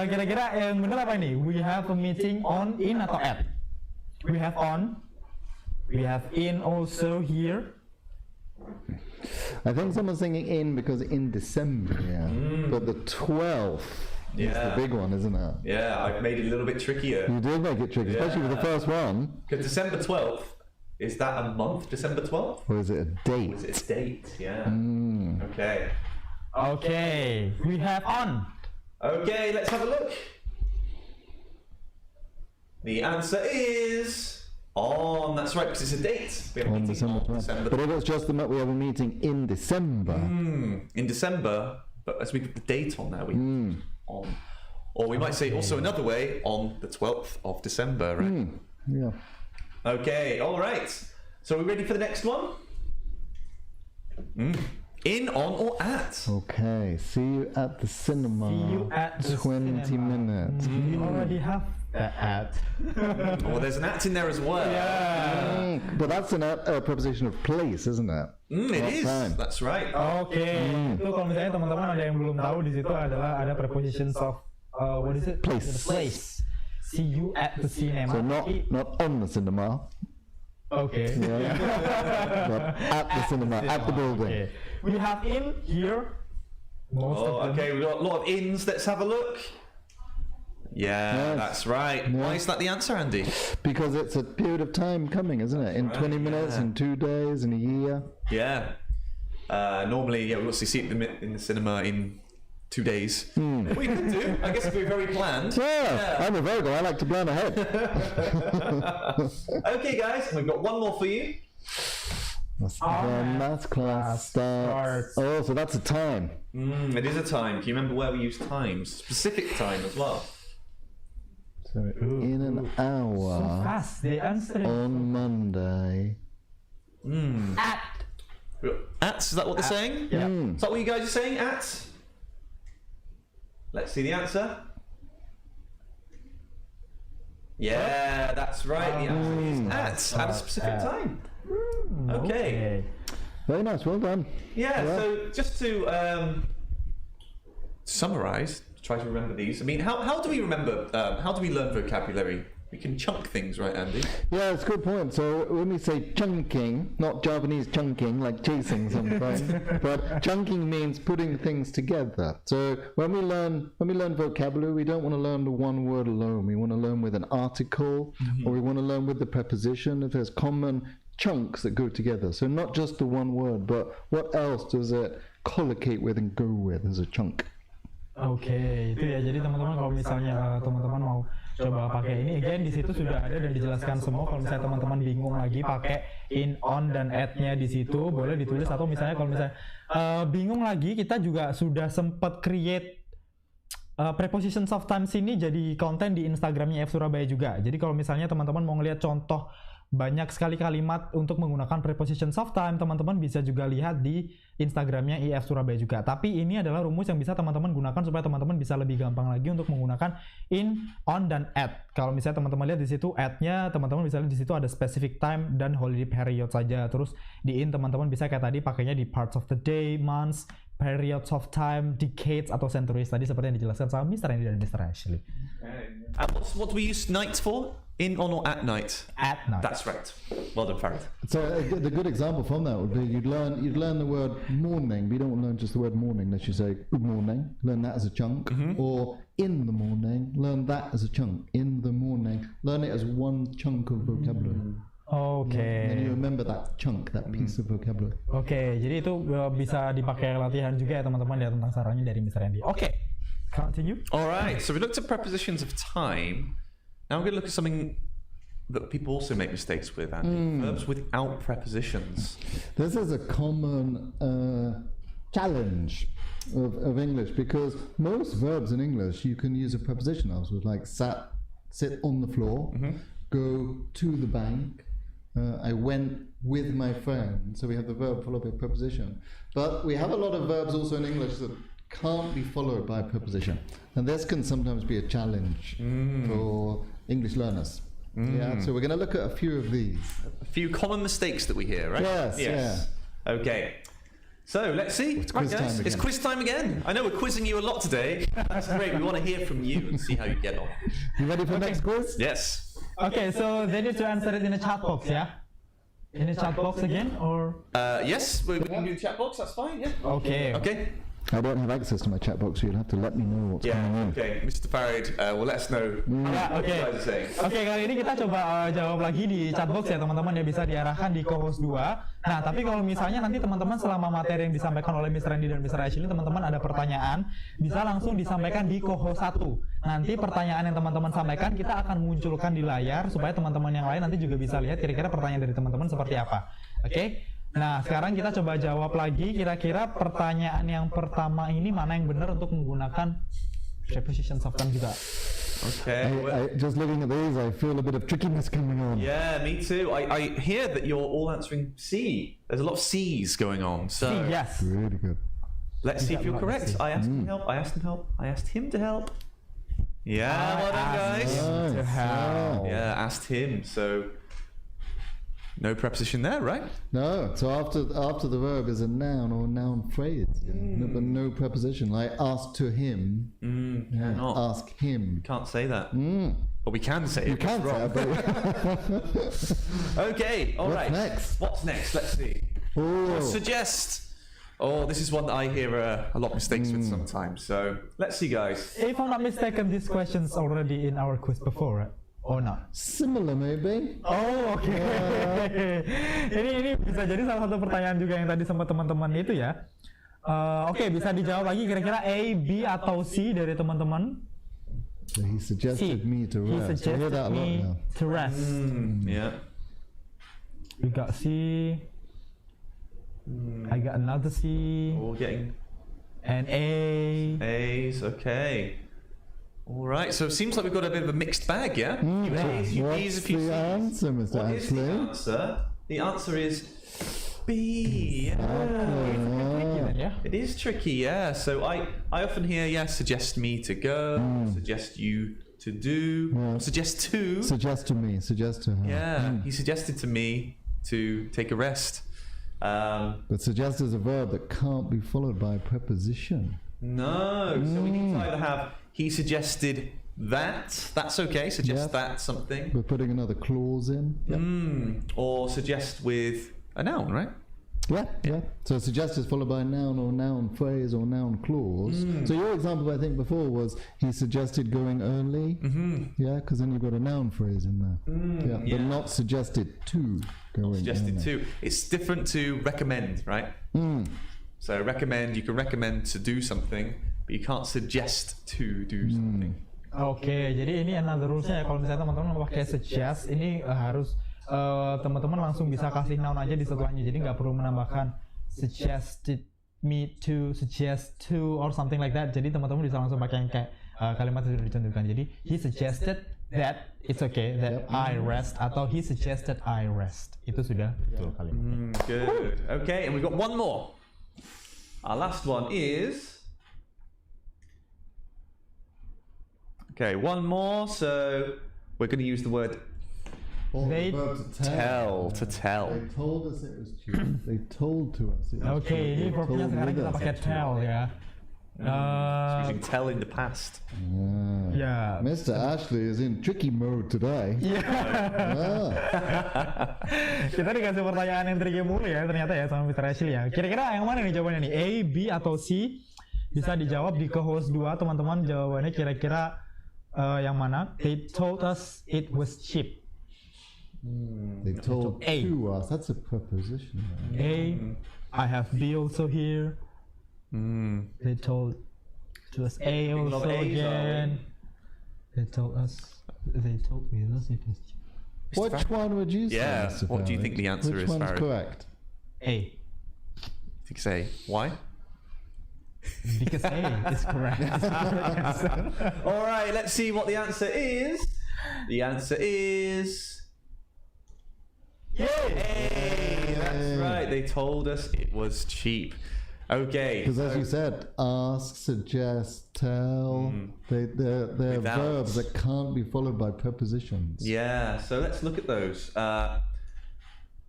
Kira-kira yang benar apa ini? We have a meeting on, in, atau at? We have on. We have in also here. I think someone's thinking in because in December, yeah. But the 12th is the big one, isn't it? Yeah, I've made it a little bit trickier. You did make it tricky, especially with the first one. Because December 12th, is that a month, December 12th? Or is it a date? Or is it a date? Yeah. Okay. Okay, we have on. Okay, let's have a look. The answer is on. That's right, because it's a date. We have a On meeting December on 12th. December. But if it's just we have a meeting in December. In December, but as we put the date on there, we on. Or we might say also another way, on the 12th of December, right? Yeah. Okay, all right. So are we ready for the next one? In, on, or at? Okay, see you at the cinema. See you at the 20 cinema. minutes. We already have the at. Oh, there's an at in there as well. But that's a preposition of place, isn't it? It is. Time. That's right. Oke, itu kalau misalnya teman-teman ada yang belum tahu di situ adalah ada prepositions of what is it? Place. Place. See you at the cinema. So not on the cinema, Okay. but at the cinema, at the building. Okay. We have in here. Most of them. Okay, we've got a lot of ins. Let's have a look. Yeah, Yes. that's right. Yeah. Why is that the answer, Andy? Because it's a period of time coming, isn't it? In Right, 20 minutes, yeah. in 2 days, in a year. Yeah. Normally, yeah, we also see it in the cinema in 2 days. What you could do, I guess, if we're very planned. Yeah, I'm a Virgo. I like to plan ahead. Okay, guys, we've got one more for you. The maths class starts. Oh, so that's a time. It is a time. Do you remember where we use times? Specific time as well. So in an hour Fast, the answer is on Monday. at. Ats, is that what they're saying? Yeah. Is that what you guys are saying, ats? Let's see the answer. Yeah, that's right. The answer is ats at a specific time. Okay. Very nice. Well done. Yeah, so just to summarize, try to remember these. I mean, how do we remember, how do we learn vocabulary? We can chunk things, right, Andy? Yeah, it's a good point. So when we say chunking, not Japanese chunking, like chasing something, but chunking means putting things together. So when we learn vocabulary, we don't want to learn the one word alone. We want to learn with an article, or we want to learn with the preposition. If there's common chunks that go together. So not just the one word, but what else does it collocate with and go with as a chunk? Oke, itu ya. Jadi teman-teman kalau misalnya teman-teman mau coba pakai ini, again di situ sudah ada dan dijelaskan semua. Kalau misalnya teman-teman bingung lagi pakai in, on dan at-nya di situ, boleh ditulis. Atau misalnya kalau misalnya bingung lagi, kita juga sudah sempat create prepositions of times ini jadi konten di Instagramnya IF Surabaya juga. Jadi kalau misalnya teman-teman mau ngelihat contoh banyak sekali kalimat untuk menggunakan prepositions of time, teman-teman bisa juga lihat di Instagramnya IF Surabaya juga. Tapi ini adalah rumus yang bisa teman-teman gunakan supaya teman-teman bisa lebih gampang lagi untuk menggunakan in, on, dan at. Kalau misalnya teman-teman lihat di situ at-nya, teman-teman bisa lihat di situ ada specific time dan holiday period saja. Terus di in teman-teman bisa kayak tadi pakainya di parts of the day, months, periods of time, decades atau centuries tadi seperti yang dijelaskan sama Mr. Andy dan Mr. Ashley. And what do we use night for? In, on, or at night? At night. That's right. Well done, Farid. So the good example from that would be you'd learn the word morning, but you don't learn just the word morning unless you say good morning, learn that as a chunk, or in the morning, learn that as a chunk, in the morning, learn it as one chunk of vocabulary. Oke. Then you remember that chunk, that piece of vocabulary. Oke, jadi itu bisa dipakai latihan juga ya teman-teman, lihat tentang sarannya dari Mr. Andy. Oke, continue. All right, so we looked at prepositions of time. Now we're going to look at something that people also make mistakes with, Andy. Verbs without prepositions. This is a common challenge of English because most verbs in English you can use a preposition of, so like sat, sit on the floor, go to the bank, I went with my friend. So we have the verb followed by a preposition. But we have a lot of verbs also in English that can't be followed by a preposition. And this can sometimes be a challenge for English learners. Yeah, so we're going to look at a few of these. A few common mistakes that we hear, right? Yes. Okay. So let's see. It's quiz time again. It's quiz time again. I know we're quizzing you a lot today. That's great. We want to hear from you and see how you get on. You ready for the next quiz? Yes. Okay, so they need to answer it in the chat box, yeah? In the chat box again, or? Yes, we can do the chat box. That's fine. Yeah. Okay. Okay. I don't have access to my chat box, so you'll have to let me know what's going on. Okay. Mr. Farid will let us know what you guys are saying. Oke, kali ini kita coba jawab lagi di chatbox ya teman-teman, ya bisa diarahkan di co-host 2. Nah, tapi kalau misalnya nanti teman-teman selama materi yang disampaikan oleh Mr. Andy dan Mr. Ashley, teman-teman ada pertanyaan, bisa langsung disampaikan di co-host 1. Nanti pertanyaan yang teman-teman sampaikan kita akan munculkan di layar supaya teman-teman yang lain nanti juga bisa lihat kira-kira pertanyaan dari teman-teman seperti apa. Oke? Nah, sekarang kita coba jawab lagi kira-kira pertanyaan yang pertama ini mana yang benar untuk menggunakan prepositions of time juga. Okay. I just looking at these, I feel a bit of trickiness coming on. Yeah, me too. I hear that you're all answering C. There's a lot of C's going on. So Yes. Really good. let's see if you're correct. I asked him to help. I asked him to help. I asked him to help. Yeah, well done, guys. To help. Yeah, asked him. So no preposition there, right? No, so after the verb is a noun or a noun phrase, but no preposition. Like ask to him, Cannot. ask him. Can't say that. But we can say You it. can say it, but Okay, all What's right. next? What's next? Let's see. oh, Suggest Oh, this is one that I hear a lot of mistakes with sometimes. So let's see, guys. If I'm not mistaken, this question's already in our quiz before, right? Or not? Similar maybe. Oh, oke. Ini bisa jadi salah satu pertanyaan juga yang tadi sempat teman-teman itu ya. Oke, bisa dijawab lagi kira-kira A, B atau C dari teman-teman. So he suggested me to He rest. I hear suggested that a lot me now. to rest. Yeah. You got C. I got another C. All getting And A. A's. Okay. All right. So it seems like we've got a bit of a mixed bag, yeah? Few A's, few B's, a What's few the C's. answer, Mr. What is the Ashley? answer? The answer is B. Yeah. Yeah. It is tricky, yeah. So I often hear, suggest me to go, suggest you to do, suggest to. Suggest to me. Suggest to her. Yeah, he suggested to me to take a rest. But suggest is a verb that can't be followed by a preposition. No, so we need to either have he suggested that, that's okay, suggest Yep. that something. We're putting another clause in. Or suggest with a noun, right? Yeah. So suggest is followed by a noun or noun phrase or noun clause. So your example, I think, before was he suggested going early. Yeah, because then you've got a noun phrase in there. But not suggested to going Suggested early. to. It's different to recommend, right? So recommend, you can recommend to do something, but you can't suggest to do something. Oke, jadi ini another rules-nya ya. Kalau misalnya teman-teman mau pakai suggest, ini harus teman-teman langsung bisa kasih noun aja di setelahnya. Jadi nggak perlu menambahkan suggested me to, suggest to, or something like that. Jadi teman-teman bisa langsung pakai yang kayak kalimat yang sudah dicontohkan. Jadi he suggested that it's okay that I rest, atau he suggested I rest. Itu sudah betul kalimatnya. Good. Okay, and we've got one more. Our last one is. Okay, one more. So we're going to use the word Or the They verb to tell. To tell. They told us it was true. They told to us it was Oke, true. ini They verbnya told sekarang with kita us. pakai tell ya. Using tell in the past. Ya. Mr. Ashley is in tricky mode today. Kita dikasih pertanyaan yang tricky mulu ya ternyata ya sama Mr. Ashley ya. Kira-kira yang mana nih jawabannya nih? A, B atau C? Bisa dijawab di co-host 2 teman-teman. Jawabannya kira-kira yang mana? They told us it was cheap. They told A. to us. That's a preposition. A, I have B also here. They told to us A lot of also A's, again. They told us it was cheap. Which one would you say? Yeah, Mr. what do you think the answer Which is, one's Farrell? correct? A. I think say why? Because A is correct. All right, let's see what the answer is. The answer is. Yay! That's right. They told us it was cheap. Okay. Because as you said, ask, suggest, tell, they're Without. verbs that can't be followed by prepositions. Yeah. So let's look at those.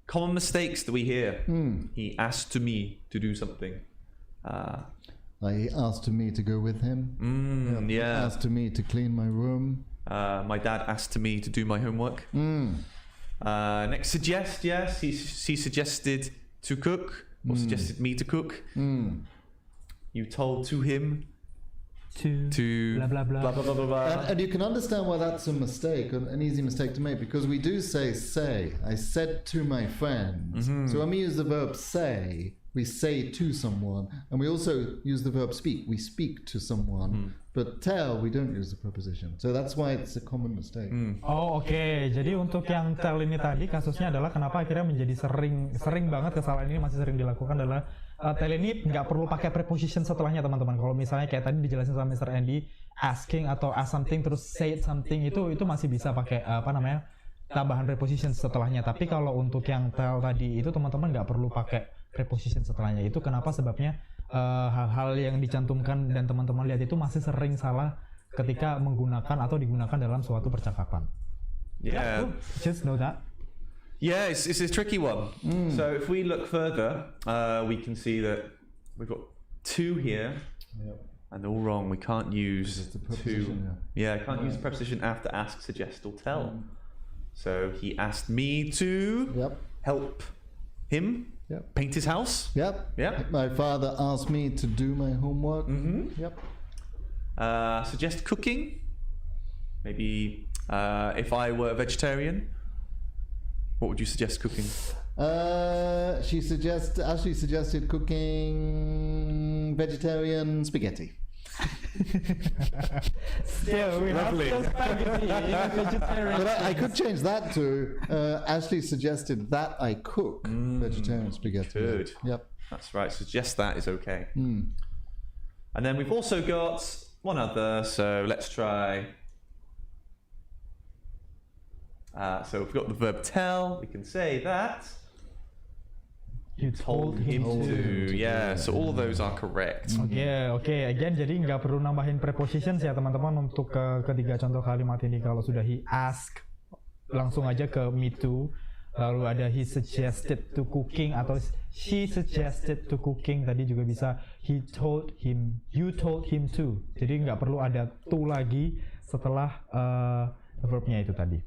Common mistakes that we hear. He asked to me to do something. Like he asked me to go with him. Yeah. Asked me to clean my room. My dad asked me to do my homework. Next, suggest. Yes, he suggested to cook, or suggested me to cook. You told to him to blah blah blah. blah blah blah blah. blah. And you can understand why that's a mistake, an easy mistake to make, because we do say. I said to my friend. So when we use the verb say, we say to someone, and we also use the verb speak. We speak to someone, but tell, we don't use the preposition. So that's why it's a common mistake. Oh oke. Jadi untuk yang tell ini tadi kasusnya adalah kenapa akhirnya menjadi sering banget kesalahan ini masih sering dilakukan adalah tell ini nggak perlu pakai preposition setelahnya teman-teman. Kalau misalnya kayak tadi dijelasin sama Mr. Andy, asking atau ask something terus say something itu masih bisa pakai tambahan preposition setelahnya. Tapi kalau untuk yang tell tadi itu teman-teman nggak perlu pakai preposition setelahnya. Itu kenapa sebabnya hal-hal yang dicantumkan dan teman-teman lihat itu masih sering salah ketika menggunakan atau digunakan dalam suatu percakapan. Yeah. Just know that. Yeah, it's a tricky one. So if we look further, we can see that we've got to here, and all wrong. We can't use It's the to. preposition, Yeah, can't use the preposition after ask, suggest, or tell. So he asked me to Yep. help him Yep. Paint his house. Yep. Yep. My father asked me to do my homework. Yep. Suggest cooking. Maybe if I were a vegetarian, what would you suggest cooking? Ashley suggested cooking vegetarian spaghetti. Still, we Lovely. have still spaghetti in vegetarian. But I could change that to Ashley suggested that I cook vegetarian spaghetti. Good. Yep. That's right. Suggest that is okay. And then we've also got one other. So let's try. So we've got the verb tell. We can say that. You told him to. Yeah. So all of those are correct. Oke. Again, jadi nggak perlu nambahin prepositions ya teman-teman untuk ketiga contoh kalimat ini. Kalau sudah he ask, langsung aja ke me too. Lalu ada he suggested to cooking atau she suggested to cooking. Tadi juga bisa he told him, you told him to. Jadi nggak perlu ada to lagi setelah verbnya itu tadi.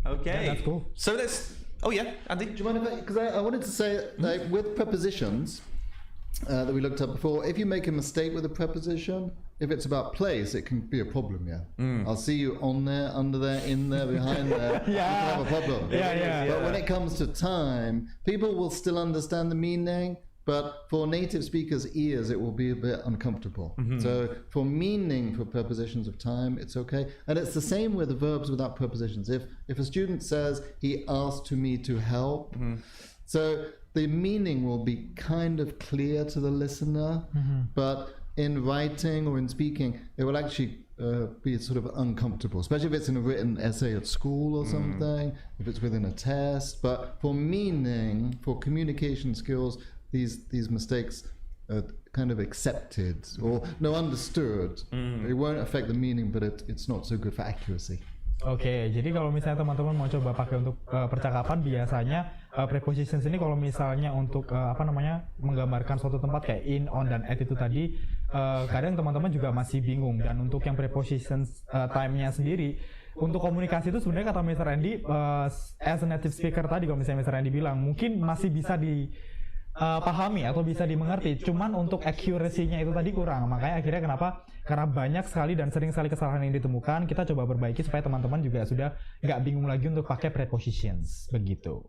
Okay. Yeah, that's cool. So let's. Oh yeah, Andy. Do you mind if because I wanted to say, like, with prepositions that we looked at before, if you make a mistake with a preposition, if it's about place, it can be a problem, yeah? I'll see you on there, under there, in there, behind there. You can have a problem. Yeah. But when it comes to time, people will still understand the meaning, but for native speakers' ears, it will be a bit uncomfortable. So for meaning, for prepositions of time, it's okay. And it's the same with the verbs without prepositions. If a student says, he asked me to help, so the meaning will be kind of clear to the listener, but in writing or in speaking, it will actually be sort of uncomfortable, especially if it's in a written essay at school or something, if it's within a test. But for meaning, for communication skills, these mistakes are kind of accepted or understood. It won't affect the meaning, but it's not so good for accuracy. Oke, jadi kalau misalnya teman-teman mau coba pakai untuk percakapan, biasanya prepositions ini kalau misalnya untuk menggambarkan suatu tempat kayak in, on, dan at itu tadi, kadang teman-teman juga masih bingung. Dan untuk yang prepositions time-nya sendiri, untuk komunikasi itu sebenarnya kata Mr. Andy, as a native speaker tadi, kalau misalnya Mr. Andy bilang, mungkin masih bisa pahami atau bisa dimengerti, cuman untuk accuracy-nya itu tadi kurang. Makanya akhirnya kenapa? Karena banyak sekali dan sering sekali kesalahan yang ditemukan, kita coba perbaiki supaya teman-teman juga sudah nggak bingung lagi untuk pakai prepositions, begitu.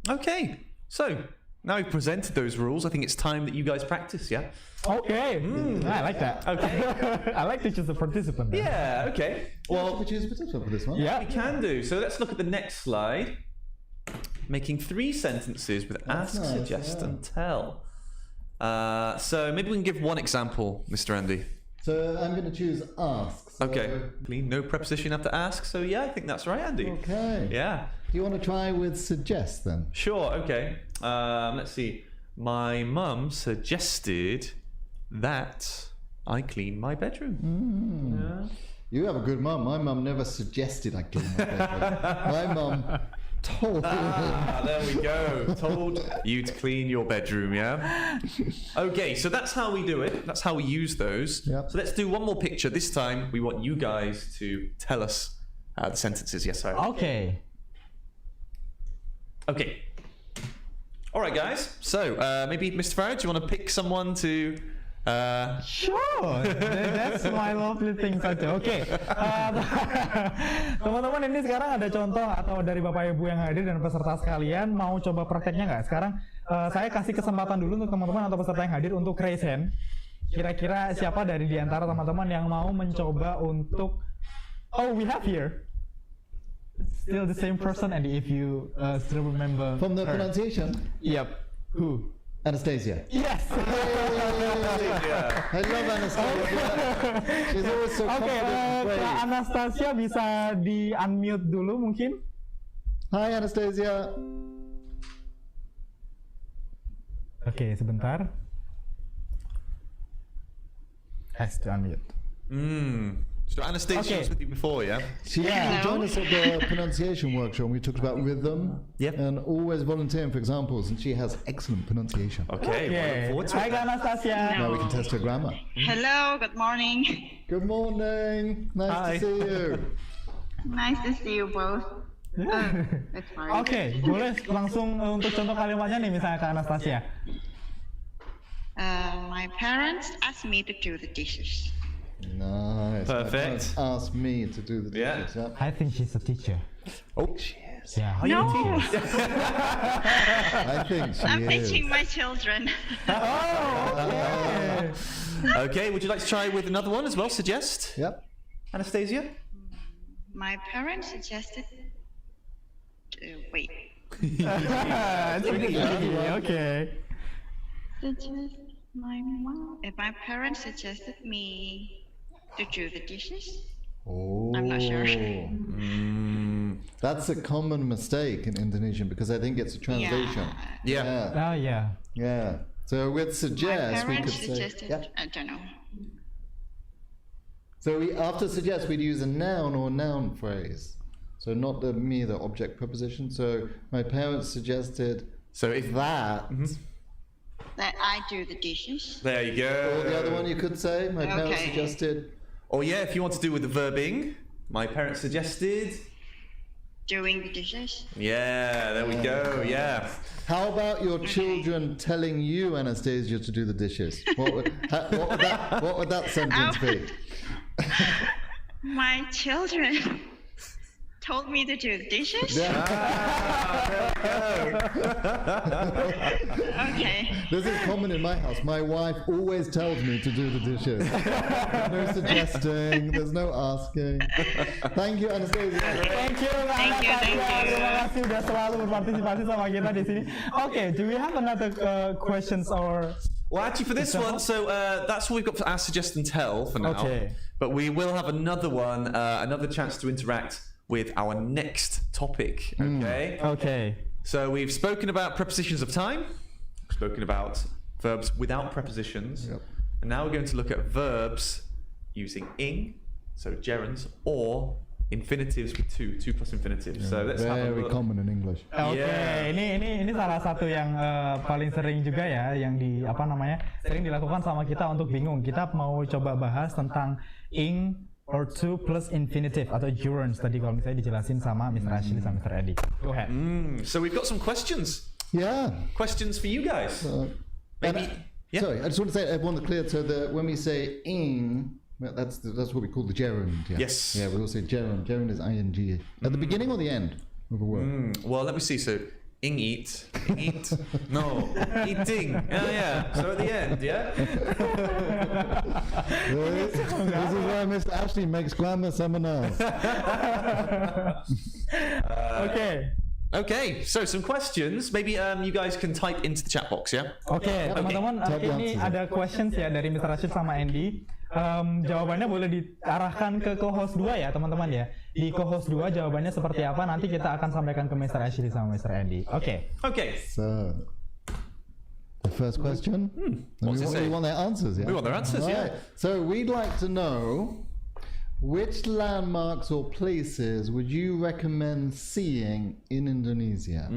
Okay, so now we've presented those rules. I think it's time that you guys practice, yeah? Okay, I like that. Okay. I like to choose a participant. Yeah, okay. Well, we choose a participant for this one. Yeah. We can do. So let's look at the next slide. Making 3 sentences with ask, nice, suggest, yeah. and tell. So maybe we can give one example, Mr. Andy. So I'm going to choose ask. So Okay. No preposition after ask. So yeah, I think that's right, Andy. Okay. Yeah. Do you want to try with suggest then? Sure. Okay. Let's see. My mum suggested that I clean my bedroom. Yeah. You have a good mum. My mum never suggested I clean my bedroom. My mum told me. There we go. Told you to clean your bedroom, yeah? Okay, so that's how we do it. That's how we use those. Yep. So let's do one more picture. This time, we want you guys to tell us the sentences. Yes, sir. Okay. Okay. All right, guys. So maybe, Mr. Farage, do you want to pick someone to... Sure, that's my lovely thing saja. Oke, teman-teman, ini sekarang ada contoh atau dari Bapak Ibu yang hadir dan peserta sekalian mau coba prakteknya nggak? Sekarang saya kasih kesempatan dulu untuk teman-teman atau peserta yang hadir untuk raise hand. Kira-kira siapa dari diantara teman-teman yang mau mencoba untuk... Oh, we have here. Still the same person, and if you still remember From the her. pronunciation? Yep. Who? Anastasia. Yes. I love Anastasia. She's always so Oke, confident. Kak Anastasia bisa di unmute dulu mungkin. Hi Anastasia. Oke, sebentar. Has to unmute. So Anastasia was with you before, yeah? She joined us at the pronunciation workshop. We talked about rhythm and always volunteering for examples, and she has excellent pronunciation. Okay, well, I look forward to Hi, it. Kak Anastasia. Now we can test her grammar. Hello, good morning. Good morning. Nice Hi. to see you. Nice to see you both. That's fine. Oke, boleh langsung untuk contoh kalimatnya nih misalnya ke Anastasia. My parents asked me to do the dishes. Nice. Perfect. Ask me to do the Yeah. dishes. Yeah. I think she's a teacher. Oh, she is. Yeah. Are you a No, teacher? I think she I'm is. teaching my children. Okay, would you like to try with another one as well? Suggest? Yep. Anastasia? My parents suggested. Wait. Oke. My parents suggested me to do the dishes. Oh. I'm not sure. That's a common mistake in Indonesian because I think it's a translation. Yeah. Oh yeah. Yeah. So with My suggest, we could parents say. suggested. Yep. I don't know. So we after suggest, we'd use a noun or noun phrase. So not the object preposition. So my parents suggested So if that. That I do the dishes. there you go. Or the other one you could say, my parents Okay. suggested. Or yeah, if you want to do with the verbing, my parents suggested. Doing the dishes. Yeah, there we go. Yeah. How about your children telling you, Anastasia, to do the dishes? What would that sentence be? My children told me to do the dishes. Okay. This is common in my house. My wife always tells me to do the dishes. There's no suggesting, there's no asking. Thank you, Anastasia. Thank you, Thank you. Terima kasih udah selalu berpartisipasi sama kita di sini. Okay, do we have another questions or? Well, actually, for this one, so that's all we've got for our suggest and tell for now. Okay. But we will have another one, another chance to interact with our next topic. Okay. Okay. So we've spoken about prepositions of time. We've spoken about verbs without prepositions. Yep. And now we're going to look at verbs using ing, so gerunds, or infinitives with two plus infinitives. So let's have a Very look. common in English. Oke, Yeah. ini salah satu yang paling sering juga ya, yang sering dilakukan sama kita untuk bingung. Kita mau coba bahas tentang ing or to plus infinitive atau gerunds tadi kalau misalnya dijelasin sama Mr. Ashley sama Mr. Eddie. Go ahead. So we've got some questions. Yeah. Questions for you guys. Maybe. Yeah. Sorry, I just want to say everyone clear. So when we say ing, that's what we call the gerund. Yeah. Yes. Yeah, we all say gerund. Gerund is ing at the beginning or the end of a word. Well, let me see. So, ing eat. No, eating. Oh yeah. So at the end, yeah. This is why Mr. Ashley makes grammar seminars. Okay. So some questions. Maybe you guys can type into the chat box. Yeah. Oke, teman-teman, Jawab ini langsung. ada questions ya dari Mr. Rashid sama Andy. Jawabannya boleh diarahkan ke co-host 2 ya teman-teman ya. Di co-host 2 jawabannya seperti apa nanti kita akan sampaikan ke Mr. Ashley sama Mr. Andy. Oke. Okay. So, the first question. What's it say? We want their answers, yeah? We want their answers, yeah. So we'd like to know which landmarks or places would you recommend seeing in Indonesia?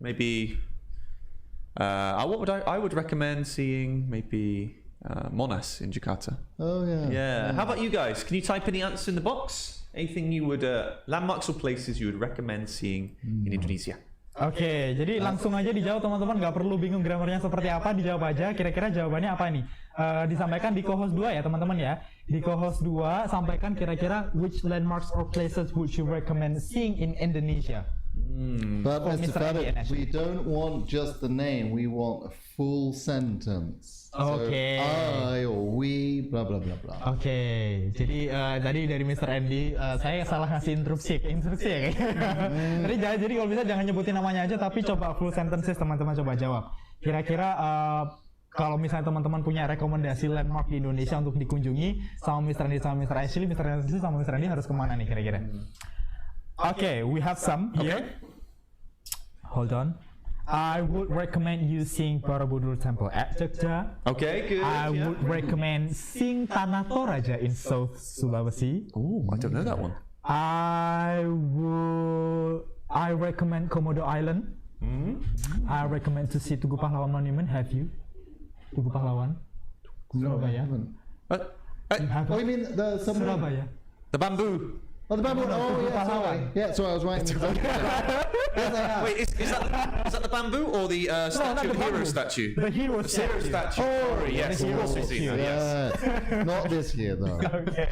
Maybe. What would I would recommend seeing maybe Monas in Jakarta. Oh yeah. Yeah. How about you guys? Can you type any answers in the box? Anything you would landmarks or places you would recommend seeing in Indonesia? Oke, jadi langsung aja dijawab teman-teman, nggak perlu bingung grammarnya seperti apa, dijawab aja kira-kira jawabannya apa nih. Disampaikan di co-host 2 ya teman-teman ya. Di co-host 2 sampaikan kira-kira which landmarks or places would you recommend seeing in Indonesia. But Oh, Mr. Mr. Andy and Farid, Ashley. we don't want just the name. We want a full sentence. Okay. So I or we, blah blah blah blah. Oke, jadi tadi dari Mr. Andy, saya salah ngasih instruksi ya kayaknya. Jadi kalau bisa jangan nyebutin namanya aja, tapi coba full sentences teman-teman coba jawab. Kira-kira kalau misalnya teman-teman punya rekomendasi landmark di Indonesia untuk dikunjungi sama Mr. Andy sama Mr. Ashley sama Mr. Andy harus kemana nih kira-kira? Okay, we have some here. Hold on. I would recommend you seeing Borobudur Temple at Jogja. Okay, good. I would recommend seeing Tanah Toraja in South Sulawesi. Oh, I don't know that one. I recommend Komodo Island. I recommend to see Tugu Pahlawan Monument. Have you? Tugu Pahlawan. No, I Surabaya. haven't. You have Oh, you mean the somewhere? Surabaya. The bamboo. Oh, the bamboo. Oh, yeah, Pahlawan. sorry. Yeah, sorry, I was writing. Yes, I have. Wait, is that the bamboo or the statue, the the hero bamboo. statue? The hero Hero statue. Oh, Sorry, yes, the of hero course we've seen that. Yes. Yes. Not this year, though. Okay.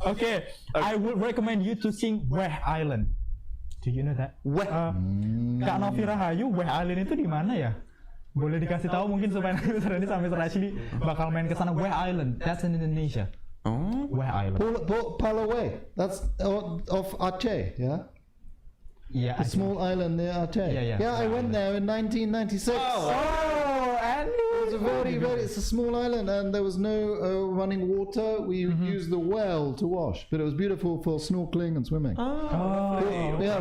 Okay. I would recommend you to sing Weh Island. Do you know that? Weh. Kak Novi Rahayu, Weh Island itu di mana ya? Boleh dikasih tahu mungkin supaya nanti Mr. Randy sama Mr. Ashley bakal main ke sana. Weh Island, that's in Indonesia. Oh. Weh Island. Palaway. That's of Aceh, yeah? Yeah. A small island near Aceh. Yeah. I went there in 1996. Oh, and It's a it's a small island, and there was no running water. We used the well to wash, but it was beautiful for snorkeling and swimming. Yeah,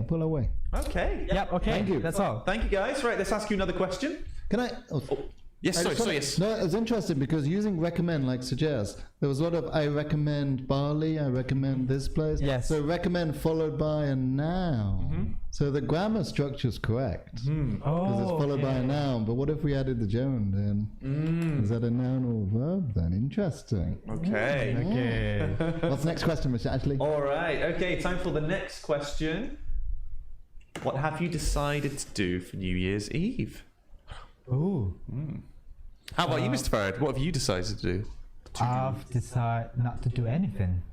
pull away. Okay. Yep. Okay. Thank you. That's all. Thank you, guys. Right, let's ask you another question. Can I? Yes, yes. No, it was interesting because using recommend like suggest, there was a lot of I recommend Bali, I recommend this place. Yes. So recommend followed by a noun. So the grammar structure is correct because it's followed by a noun. But what if we added the gerund in? Is that a noun or a verb then? Interesting. Okay. Okay. What's the next question, Mr. Ashley? All right. Okay, time for the next question. What have you decided to do for New Year's Eve? Ooh. How about you, Mr. Farad? What have you decided to do? I've decided not to do anything.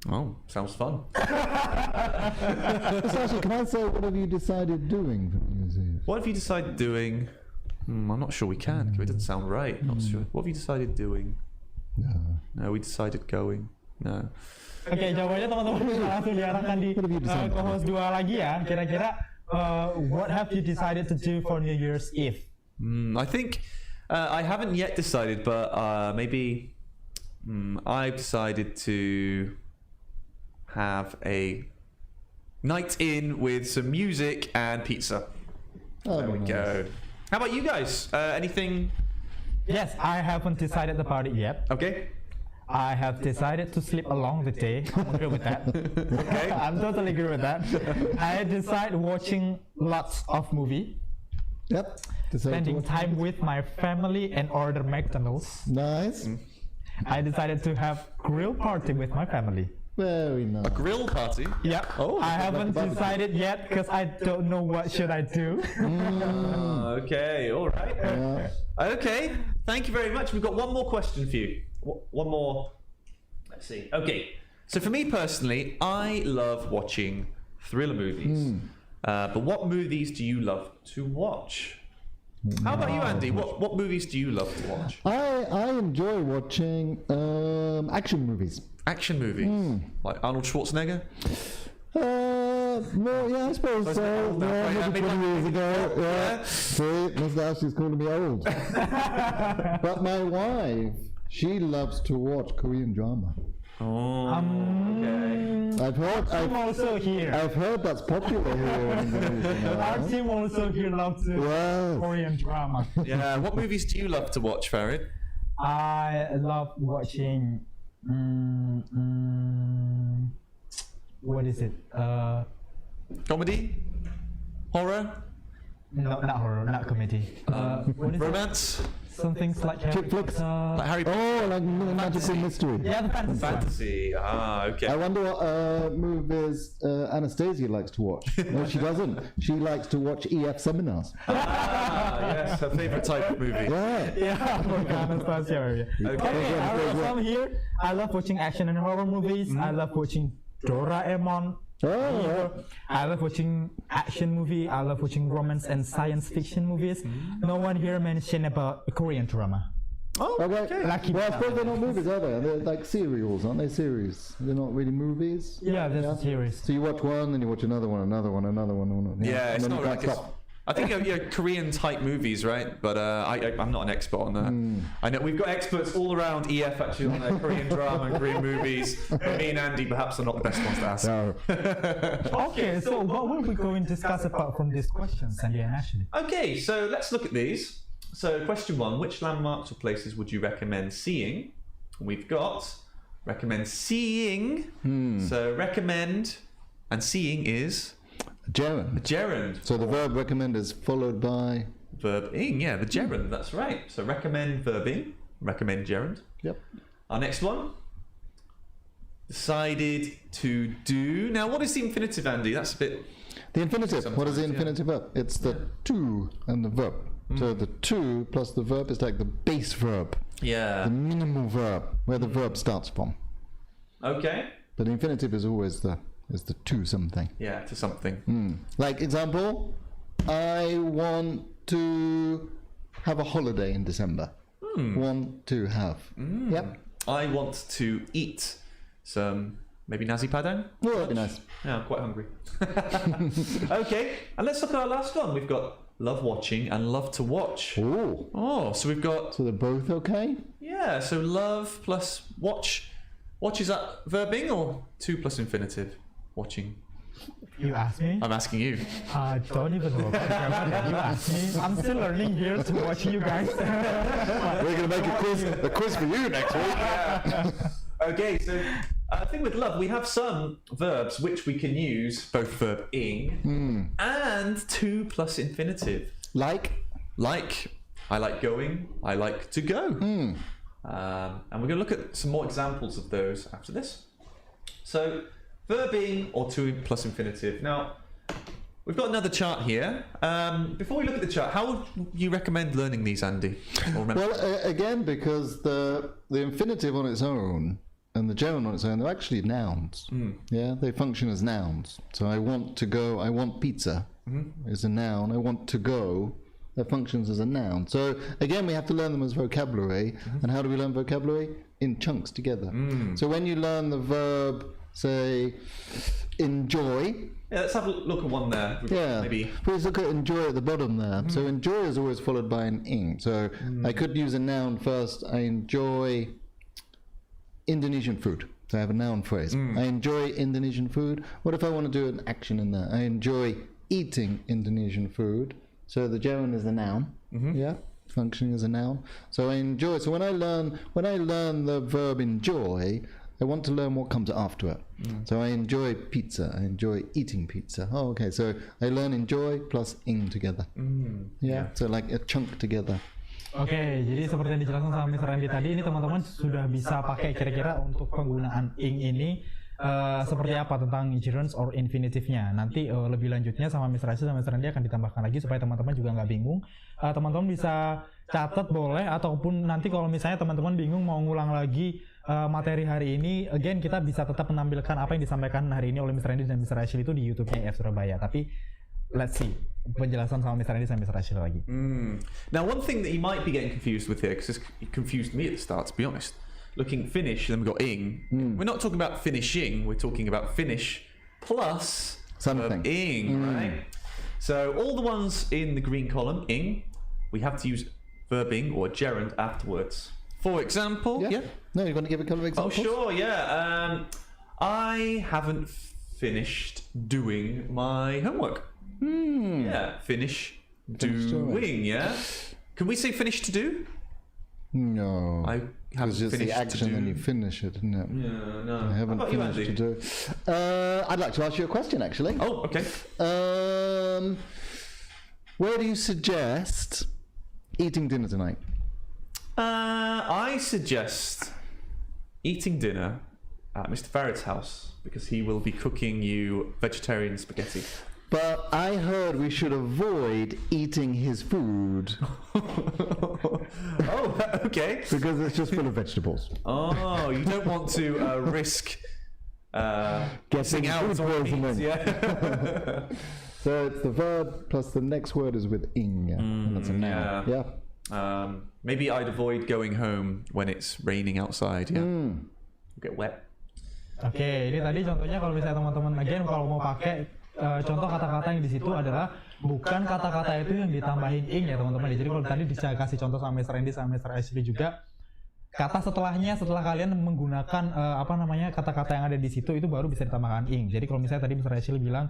Oh, sounds fun. Mr. Ashley, can I say what have you decided doing for New Year's Eve? What have you decided doing? I'm not sure we can. 'Cause it doesn't sound right. Not sure. What have you decided doing? No, we decided going. No. Oke, jawabannya teman-teman bisa langsung diarahkan di co-host 2 lagi ya. Kira-kira what have you decided to do for New Year's Eve? I think I haven't yet decided, but maybe I've decided to have a night in with some music and pizza. There we go. How about you guys? Anything? Yes, I haven't decided about it yet. Okay. I have decided to sleep along the day. I'm okay with that. Okay. I'm totally good with that. I decide watching lots of movie, Yep. spending time with my family and order McDonald's. Nice. I decided to have grill party with my family. Very nice. A grill party? Yep. Oh, I haven't decided yet because I don't know what should I do. Okay, all right. Yeah. Okay, thank you very much. We've got one more question for you. One more. Let's see. Okay, so for me personally, I love watching thriller movies. But what movies do you love to watch? How about you, Andy? What movies do you love to watch? I enjoy watching action movies. Action movies, like Arnold Schwarzenegger. Well, yeah, I suppose so. old now, Yeah, right? maybe 20 years ago. Yeah. Yeah. See, Mr. Ashley's calling me old. But my wife, she loves to watch Korean drama. Oh, okay. I'm also here. I've heard that's popular here in Indonesia. Our team also here loves Wow. Korean drama. Yeah. What movies do you love to watch, Farid? I love watching. What is it? Comedy, horror, No, not horror, not comedy. What is it? romance, Something like Harry Chick flicks? Potter. like Harry Potter. Oh, like magical mystery. Yeah, the fantasy. one. Fantasy. Ah, okay. I wonder what movies Anastasia likes to watch. No, she doesn't. She likes to watch EF seminars. Yes, her favorite type of movie. Yeah. Yeah, for Anastasia. Okay, I love some here. I love watching action and horror movies. I love watching Doraemon. Oh, I love watching action movie. I love watching romance and science fiction movies. No one here mentioned about Korean drama. Oh, okay. Lucky Well, I Star. suppose they're not movies, are they? They're like serials, aren't they? Series. They're not really movies. Yeah, that's a series. So you watch one, then you watch another one, another one, another one. Yeah, and it's then not you like can't it's, stop. I think Korean type movies, right? But I'm not an expert on that. I know we've got experts all around EF actually on their Korean drama and Korean movies. But me and Andy perhaps are not the best ones to ask. No. Okay, so what will we go and discuss apart from these questions, Sandy and Ashley? Okay, so let's look at these. So question 1, which landmarks or places would you recommend seeing? We've got recommend seeing. So recommend and seeing is Gerund. gerund. So the verb recommend is followed by. Verb ing, yeah, the gerund, that's right. So recommend verb ing, recommend gerund. Yep. Our next one, decided to do. Now, what is the infinitive, Andy? That's a bit... The infinitive. What is the Sometimes, yeah. infinitive verb? It's the to and the verb. So the to plus the verb is like the base verb, Yeah. the minimal verb, where the verb starts from. Okay. But the infinitive is always the to something. Yeah, to something. Like example, I want to have a holiday in December. Want to have. Yep. I want to eat some, maybe nasi padang? Oh, that'd be nice. Yeah, I'm quite hungry. Okay, and let's look at our last one. We've got love watching and love to watch. Oh. Oh, so we've got, So they're both okay? yeah, so love plus watch. Watch, is that verbing or to plus infinitive? Watching. You ask me? I'm asking you. I don't even know about grammar. You ask me. I'm still learning here to watch you guys. We're going to make a quiz for you next week. Okay, so I think with love, we have some verbs which we can use, both verb ing and to plus infinitive. Like? Like, I like going, I like to go. And we're going to look at some more examples of those after this. So, verbing or to plus infinitive. Now, we've got another chart here. Before we look at the chart, how would you recommend learning these, Andy? Or remember? Well, again, because the infinitive on its own and the gerund on its own, they're actually nouns. Yeah, they function as nouns. So I want to go, I want pizza is a noun. I want to go, that functions as a noun. So again, we have to learn them as vocabulary. And how do we learn vocabulary? In chunks together. So when you learn the verb, say, enjoy. Yeah, let's have a look at one there. We've got Yeah, Maybe. please look at enjoy at the bottom there. So enjoy is always followed by an ing. So I could use a noun first. I enjoy Indonesian food. So I have a noun phrase. I enjoy Indonesian food. What if I want to do an action in there? I enjoy eating Indonesian food. So the gerund is a noun. Yeah, functioning as a noun. So I enjoy. So when I learn the verb enjoy, I want to learn what comes after it. So I enjoy pizza. I enjoy eating pizza. Oh, okay. So I learn enjoy plus ing together. Yeah. So like a chunk together. Oke, jadi seperti yang dijelaskan sama Mr. Randy tadi, ini teman-teman sudah bisa pakai kira-kira untuk penggunaan ing ini seperti apa tentang gerunds or infinitive-nya. Nanti lebih lanjutnya sama Mr. Rashid sama Mr. Randy akan ditambahkan lagi supaya teman-teman juga nggak bingung. Teman-teman bisa catat boleh, ataupun nanti kalau misalnya teman-teman bingung mau ngulang lagi materi hari ini, again kita bisa tetap menampilkan apa yang disampaikan hari ini oleh Mr. Randy dan Mr. Rashid itu di YouTube-nya IF Surabaya. Tapi let's see penjelasan sama Mr. Randy sama Mr. Rashid lagi. Now, one thing that you might be getting confused with here, because it confused me at the start, to be honest. Looking finish, then we've got ing. We're not talking about finishing, we're talking about finish plus Something. ing, right? So all the ones in the green column, ing, we have to use verb ing or gerund afterwards. For example, No, you want to give a couple of Oh, examples? sure, yeah. I haven't finished doing my homework. Yeah, finish doing, yeah. Can we say finish to do? No. I haven't It's just the finished to action, do. then you finish it, isn't it? Yeah, no. I haven't How about you, finished to Andy? do. I'd like to ask you a question, actually. Oh, okay. Where do you suggest eating dinner tonight? I suggest eating dinner at Mr. Farrod's house because he will be cooking you vegetarian spaghetti. But I heard we should avoid eating his food Oh, okay. because it's just full of vegetables. Oh, you don't want to risk Getting out food on meat, poisoning. yeah. So it's the verb plus the next word is with ing. And that's a noun. Yeah. Maybe I'd avoid going home when it's raining outside. Yeah, get wet. Oke, ini tadi contohnya kalau misalnya teman-teman again kalau mau pakai contoh kata-kata yang di situ adalah bukan kata-kata itu yang ditambahin ing ya teman-teman. Jadi kalau tadi dikasih contoh sama Mr. Randy sama Mr. Ashley juga, kata setelahnya setelah kalian menggunakan kata-kata yang ada di situ itu baru bisa ditambahkan ing. Jadi kalau misalnya tadi Mr. Ashley bilang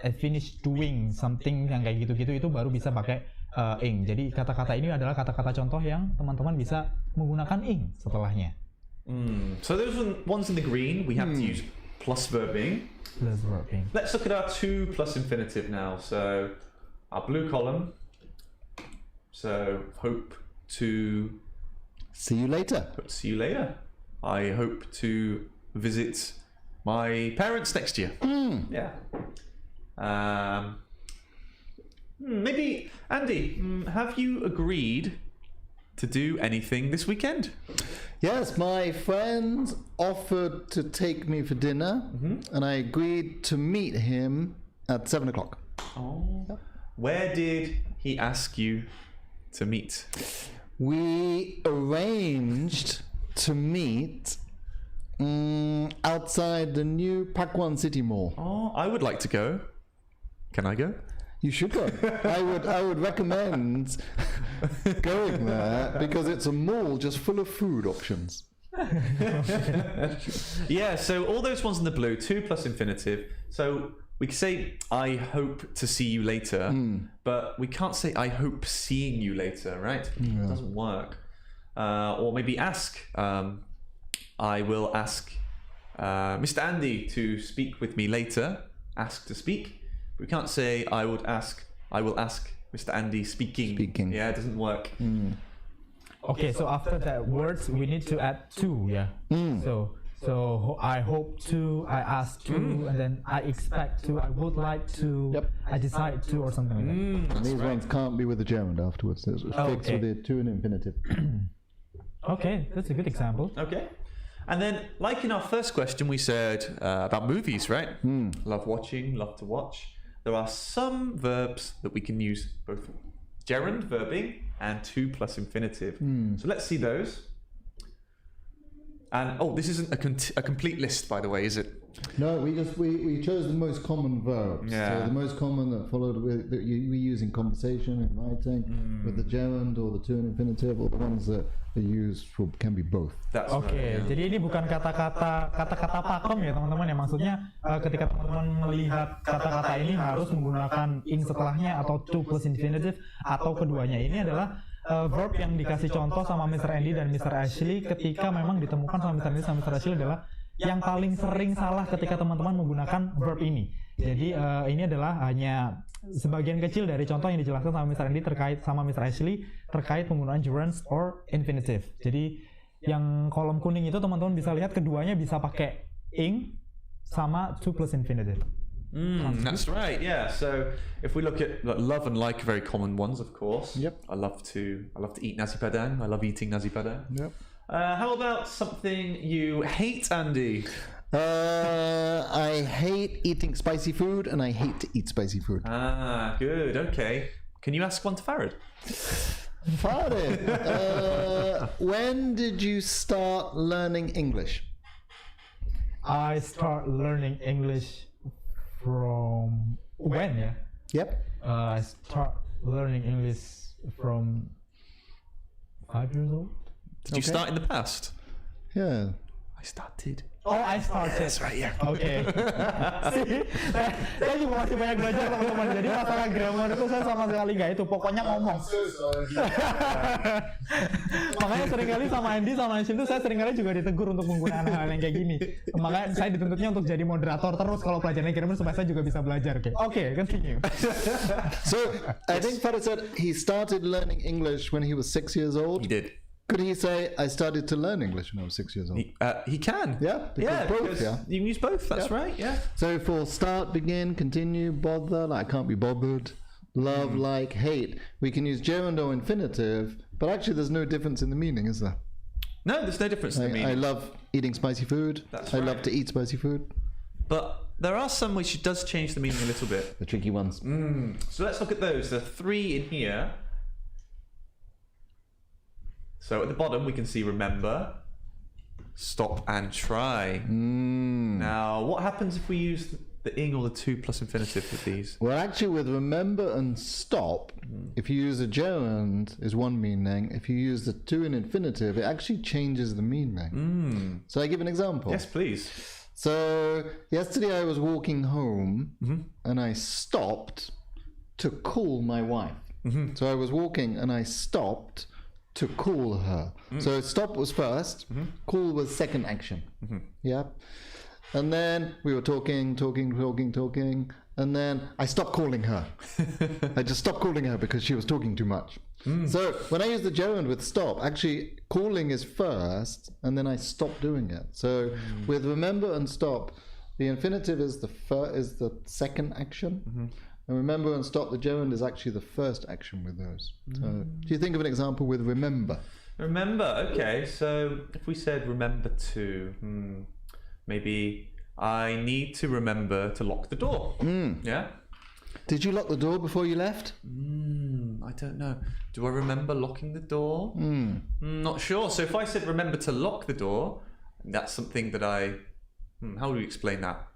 I finished doing something yang kayak gitu-gitu, itu baru bisa pakai ing. Jadi kata-kata ini adalah kata-kata contoh yang teman-teman bisa menggunakan ing setelahnya. So those ones in the green, we have to use plus verb ing. Plus verb ing. Let's look at our to plus infinitive now. So our blue column. So hope to See you later. see you later. I hope to visit my parents next year. Yeah. Maybe, Andy, have you agreed to do anything this weekend? Yes, my friend offered to take me for dinner, and I agreed to meet him at 7 o'clock. Oh. Where did he ask you to meet? We arranged to meet outside the new Pakwan City Mall. Oh, I would like to go. Can I go? You should go. I would recommend going there because it's a mall just full of food options. Yeah, so all those ones in the blue, 2 plus infinitive. So we can say, I hope to see you later, but we can't say, I hope seeing you later, right? It doesn't work. Or maybe ask. I will ask Mr. Andy to speak with me later. Ask to speak. We can't say, I will ask Mr. Andy speaking. Yeah, it doesn't work. Okay, so after that words, we need to add to, yeah. So I hope to, I ask to, and then I expect to, I would like to, I decide to, or something like that. And these ones can't be with the gerund afterwards. It's fixed with the to and infinitive. Okay, that's a good example. Okay. And then, like in our first question, we said about movies, right? Love watching, love to watch. There are some verbs that we can use both gerund, verbing, and 2 plus infinitive. So let's see those. And this isn't a complete list, by the way, is it? No, we chose the most common verbs. Yeah. So the most common that followed that we use in conversation and writing with the gerund or the to and infinitive, or the ones that are used for can be both. Oke, jadi ini bukan kata-kata pakem ya teman-teman ya. Maksudnya ketika teman-teman melihat kata-kata ini harus menggunakan ing setelahnya atau to plus infinitive atau keduanya. Ini adalah verb yang dikasih contoh sama Mr. Andy dan Mr. Ashley ketika memang ditemukan sama Mr. Andy sama Mr. Ashley adalah yang paling sering salah ketika teman-teman menggunakan verb ini. Jadi ini adalah hanya sebagian kecil dari contoh yang dijelaskan sama Mr. Andy terkait sama Mr. Ashley terkait penggunaan gerunds or infinitive. Jadi yang kolom kuning itu teman-teman bisa lihat keduanya bisa pakai ing sama to plus infinitive. That's right, yeah. So if we look at love and like, very common ones, of course. Yep. I love to eat nasi padang. I love eating nasi padang. Yep. How about something you hate, Andy? I hate eating spicy food, and I hate to eat spicy food. Ah, good. Okay. Can you ask one to Farid? Farid, when did you start learning English? I start learning English from when? Yeah. Yep. I start learning English from 5 years old. Did you start in the past? Yeah. I started. Oh, I started. That's right, yeah. Oke. Saya juga masih banyak belajar teman-teman. Jadi masalah grammar itu saya sama sekali nggak itu. Pokoknya ngomong. Makanya seringkali sama Andy sama Ashin itu saya seringkali juga ditegur untuk menggunakan hal yang kayak gini. Makanya saya dituntutnya untuk jadi moderator terus kalau pelajarannya grammar supaya saya juga bisa belajar. Oke, continue. So I think Farid said he started learning English when he was 6 years old. He did. Could he say, I started to learn English when I was 6 years old? He can. Yeah, Because you can use both. That's right. Yeah. So for start, begin, continue, bother, like I can't be bothered, love, like, hate, we can use gerund or infinitive, but actually there's no difference in the meaning, is there? No, there's no difference in the meaning. I love eating spicy food. That's I right. love to eat spicy food. But there are some which does change the meaning a little bit. The tricky ones. So let's look at those. There are 3 in here. So at the bottom we can see remember, stop and try. Now what happens if we use the ing or the to plus infinitive with these? Well, actually with remember and stop, if you use a gerund is one meaning. If you use the to and infinitive, it actually changes the meaning. So I give an example. Yes, please. So yesterday I was walking home and I stopped to call my wife. So I was walking and I stopped to call her. So stop was first, call was second action. Yeah. And then we were talking, and then I stopped calling her. I just stopped calling her because she was talking too much. So when I use the gerund with stop, actually calling is first, and then I stop doing it. So with remember and stop, the infinitive is the second action. And remember and stop, the gerund is actually the first action with those. So do you think of an example with remember? Remember, okay. So if we said remember to, maybe I need to remember to lock the door. Yeah? Did you lock the door before you left? I don't know. Do I remember locking the door? Not sure. So if I said remember to lock the door, that's something that I... how do we explain that?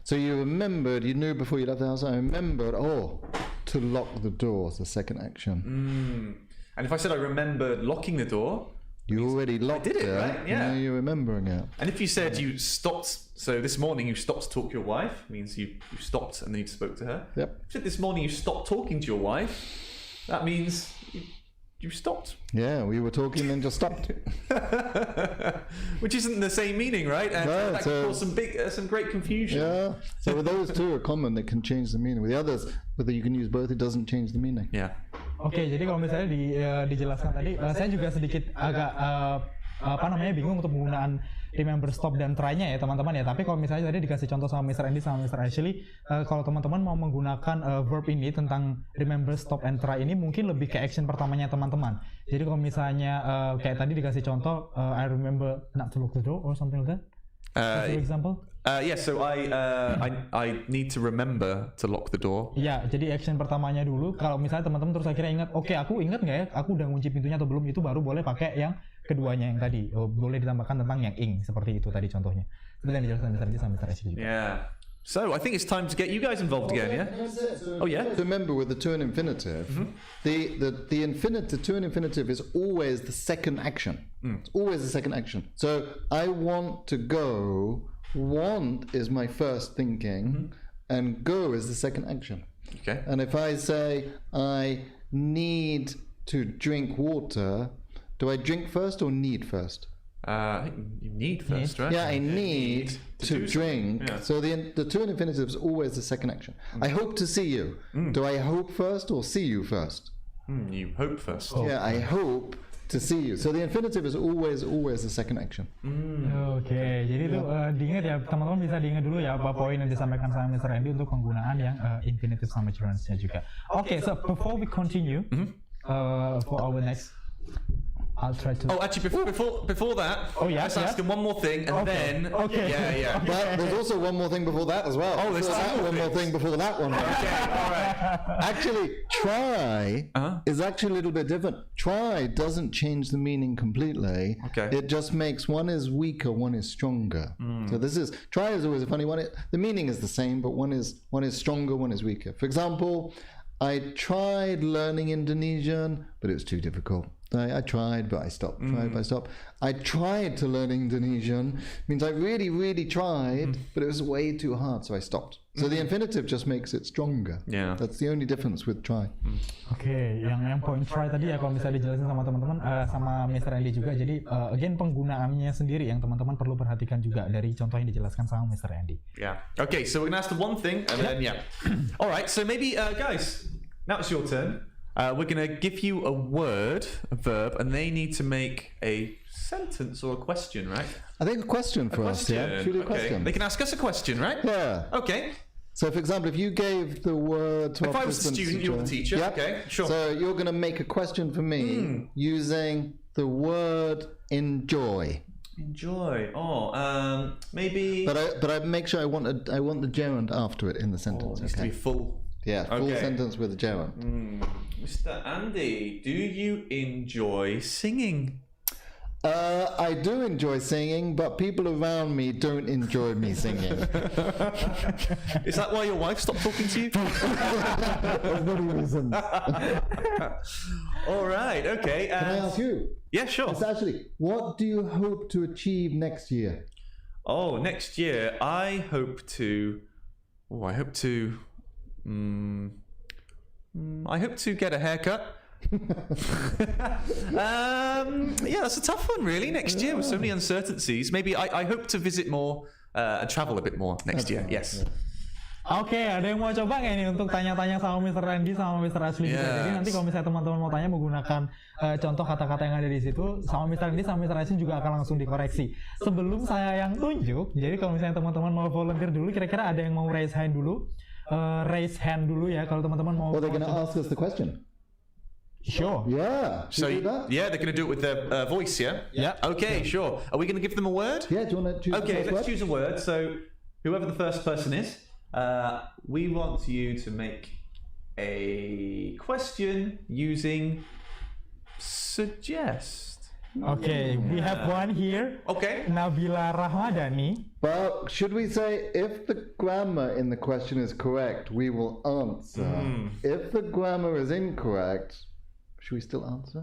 So you remembered, you knew before you left the house, I remembered, to lock the door is the second action. And if I said I remembered locking the door... You already locked it, right? Yeah. Now you're remembering it. And if you said you stopped, so this morning you stopped to talk to your wife, means you stopped and then you spoke to her. Yep. If you said this morning you stopped talking to your wife, that means you stopped. Yeah, we were talking and just stopped. Which isn't the same meaning, right? And No, that can cause some great confusion. Yeah. So with those two are common, it can change the meaning. With the others, whether you can use both, it doesn't change the meaning. Yeah. Oke, jadi kalau misalnya dijelaskan tadi, saya juga sedikit agak bingung untuk penggunaan remember, stop, dan try-nya ya teman-teman ya. Tapi kalau misalnya tadi dikasih contoh sama Mr. Andy sama Mr. Ashley, kalau teman-teman mau menggunakan verb ini tentang remember, stop, and try ini mungkin lebih ke action pertamanya teman-teman. Jadi kalau misalnya kayak tadi dikasih contoh, I remember not to lock the door or something like that. For example. So I need to remember to lock the door. Ya, jadi action pertamanya dulu. Kalau misalnya teman-teman terus akhirnya ingat, oke, aku ingat nggak ya, aku udah ngunci pintunya atau belum, itu baru boleh pakai yang keduanya yang tadi. Boleh ditambahkan tentang yang ing, seperti itu tadi contohnya. Seperti yang dijelaskan tadi sama Mr. Ashley juga. Yeah. So I think it's time to get you guys involved again, yeah? Oh yeah. Remember with the to and infinitive, the infinitive, to and infinitive is always the second action. It's always the second action. So I want to go. Want is my first thinking, and go is the second action. Okay. And if I say I need to drink water, do I drink first or need first? I think you need first, right? Yeah, I need to drink. Yeah. So the to and infinitive is always the second action. I hope to see you. Do I hope first or see you first? You hope first. Yeah, I hope to see you. So the infinitive is always the second action. Oke, jadi itu diingat ya teman-teman, bisa diingat dulu ya apa poin yang disampaikan sama Mr. Andy untuk penggunaan yang infinitive sama gerunds-nya juga. Oke, so before we continue for our next, I'll try to. Oh, actually, before that, let's ask him one more thing, and then yeah. But there's also one more thing before that as well. Oh, there's one more thing before that one. Okay, all right. Actually, try is actually a little bit different. Try doesn't change the meaning completely. Okay. It just makes one is weaker, one is stronger. So this is try is always a funny one. The meaning is the same, but one is stronger, one is weaker. For example, I tried learning Indonesian, but it was too difficult. I tried, but I stopped. I tried to learn Indonesian means I really, really tried, but it was way too hard, so I stopped. So the infinitive just makes it stronger. Yeah. That's the only difference with try. Oke, yang poin try tadi ya kalau misalnya dijelasin sama teman-teman sama Mr. Andy juga. Jadi again penggunaannya sendiri yang teman-teman perlu perhatikan juga dari contoh yang dijelaskan sama Mr. Andy. Yeah. Okay, so we're gonna ask the one thing, and then All right. So maybe guys, now it's your turn. We're going to give you a word, a verb, and they need to make a sentence or a question, right? I think a question for us, yeah? Should we do a question? They can ask us a question, right? Yeah. Okay. So, for example, if you gave the word to If I was the student, you're the teacher. Yep. Okay, sure. So, you're going to make a question for me using the word enjoy. Enjoy. Maybe. But I make sure I want the gerund after it in the sentence. It needs to be full. Yeah, full sentence with a gerund. Mr. Andy, do you enjoy singing? I do enjoy singing, but people around me don't enjoy me singing. Is that why your wife stopped talking to you? There's many reasons. All right, okay. Can I ask you? Yeah, sure. It's actually, what do you hope to achieve next year? Oh, next year, I hope to get a haircut. Yeah, that's a tough one, really. Next year with so many uncertainties, maybe I hope to visit more and travel a bit more next year. Yes. Oke, ada yang mau coba nggak nih untuk tanya-tanya sama Mr. Randy sama Mr. Ashley juga? Yes. Jadi nanti kalau misalnya teman-teman mau tanya menggunakan contoh kata-kata yang ada di situ, sama Mr. Randy sama Mr. Ashley juga akan langsung dikoreksi. Sebelum saya yang tunjuk, jadi kalau misalnya teman-teman mau volunteer dulu, kira-kira ada yang mau raise hand dulu? Raise hand dulu ya kalau teman-teman mau. Or they're going to ask us the question. Sure. Yeah. So Should we do that? yeah, they're going to do it with their voice. Yeah. Yeah. Okay. Sure. Are we going to give them a word? Yeah. Do you want to choose? Okay. the Let's first choose a word. So whoever the first person is, we want you to make a question using suggest. Okay, we have one here. Okay. Nabila Rahmadani. Well, should we say if the grammar in the question is correct, we will answer. If the grammar is incorrect, should we still answer?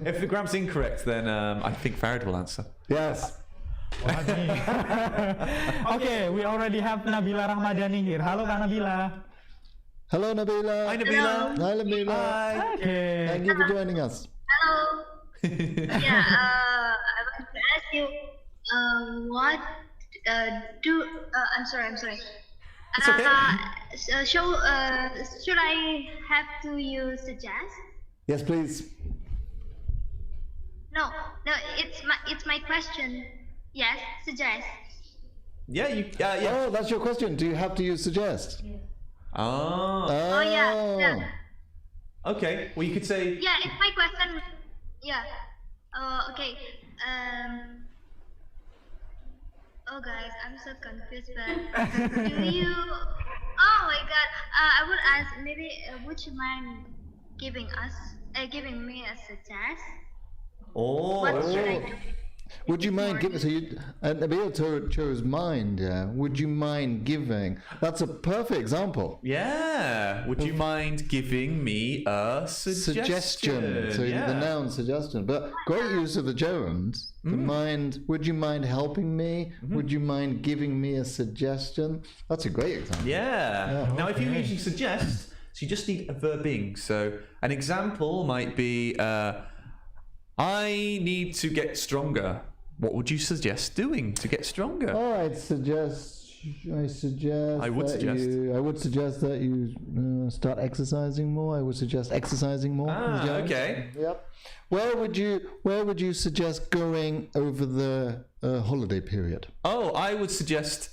If the grammar's incorrect, then I think Farid will answer. Yes. Okay, we already have Nabila Rahmadani here. Halo Kak Nabila. Hello, Nabila. Hi, Nabila. Hi, Nabila. Hi. Okay. Thank you for joining us. Hello. Yeah, I want to ask you, what I'm sorry. It's okay. Should I have to use suggest? Yes, please. No, it's my question. Yes, suggest. Yeah. Yeah. Oh, that's your question. Do you have to use suggest? Oh. Oh yeah. Okay. Well, you could say. Yeah, it's my question. Yeah. Okay. Oh, guys, I'm so confused. But do you? Oh my God. I would ask. Maybe would you mind giving me a suggest? Oh. What should I do? Would you mind giving? So you, Nabila chose mind. Yeah. Would you mind giving? That's a perfect example. Yeah. Would you mind giving me a suggestion? So yeah. the noun suggestion, but great use of the gerunds. The mind. Would you mind helping me? Would you mind giving me a suggestion? That's a great example. Yeah. Now, if you usually suggest, so you just need a verb being. So an example might be, I need to get stronger. What would you suggest doing to get stronger? Oh, I would suggest that you start exercising more. I would suggest exercising more. Okay. Yep. Where would you suggest going over the holiday period? Oh, I would suggest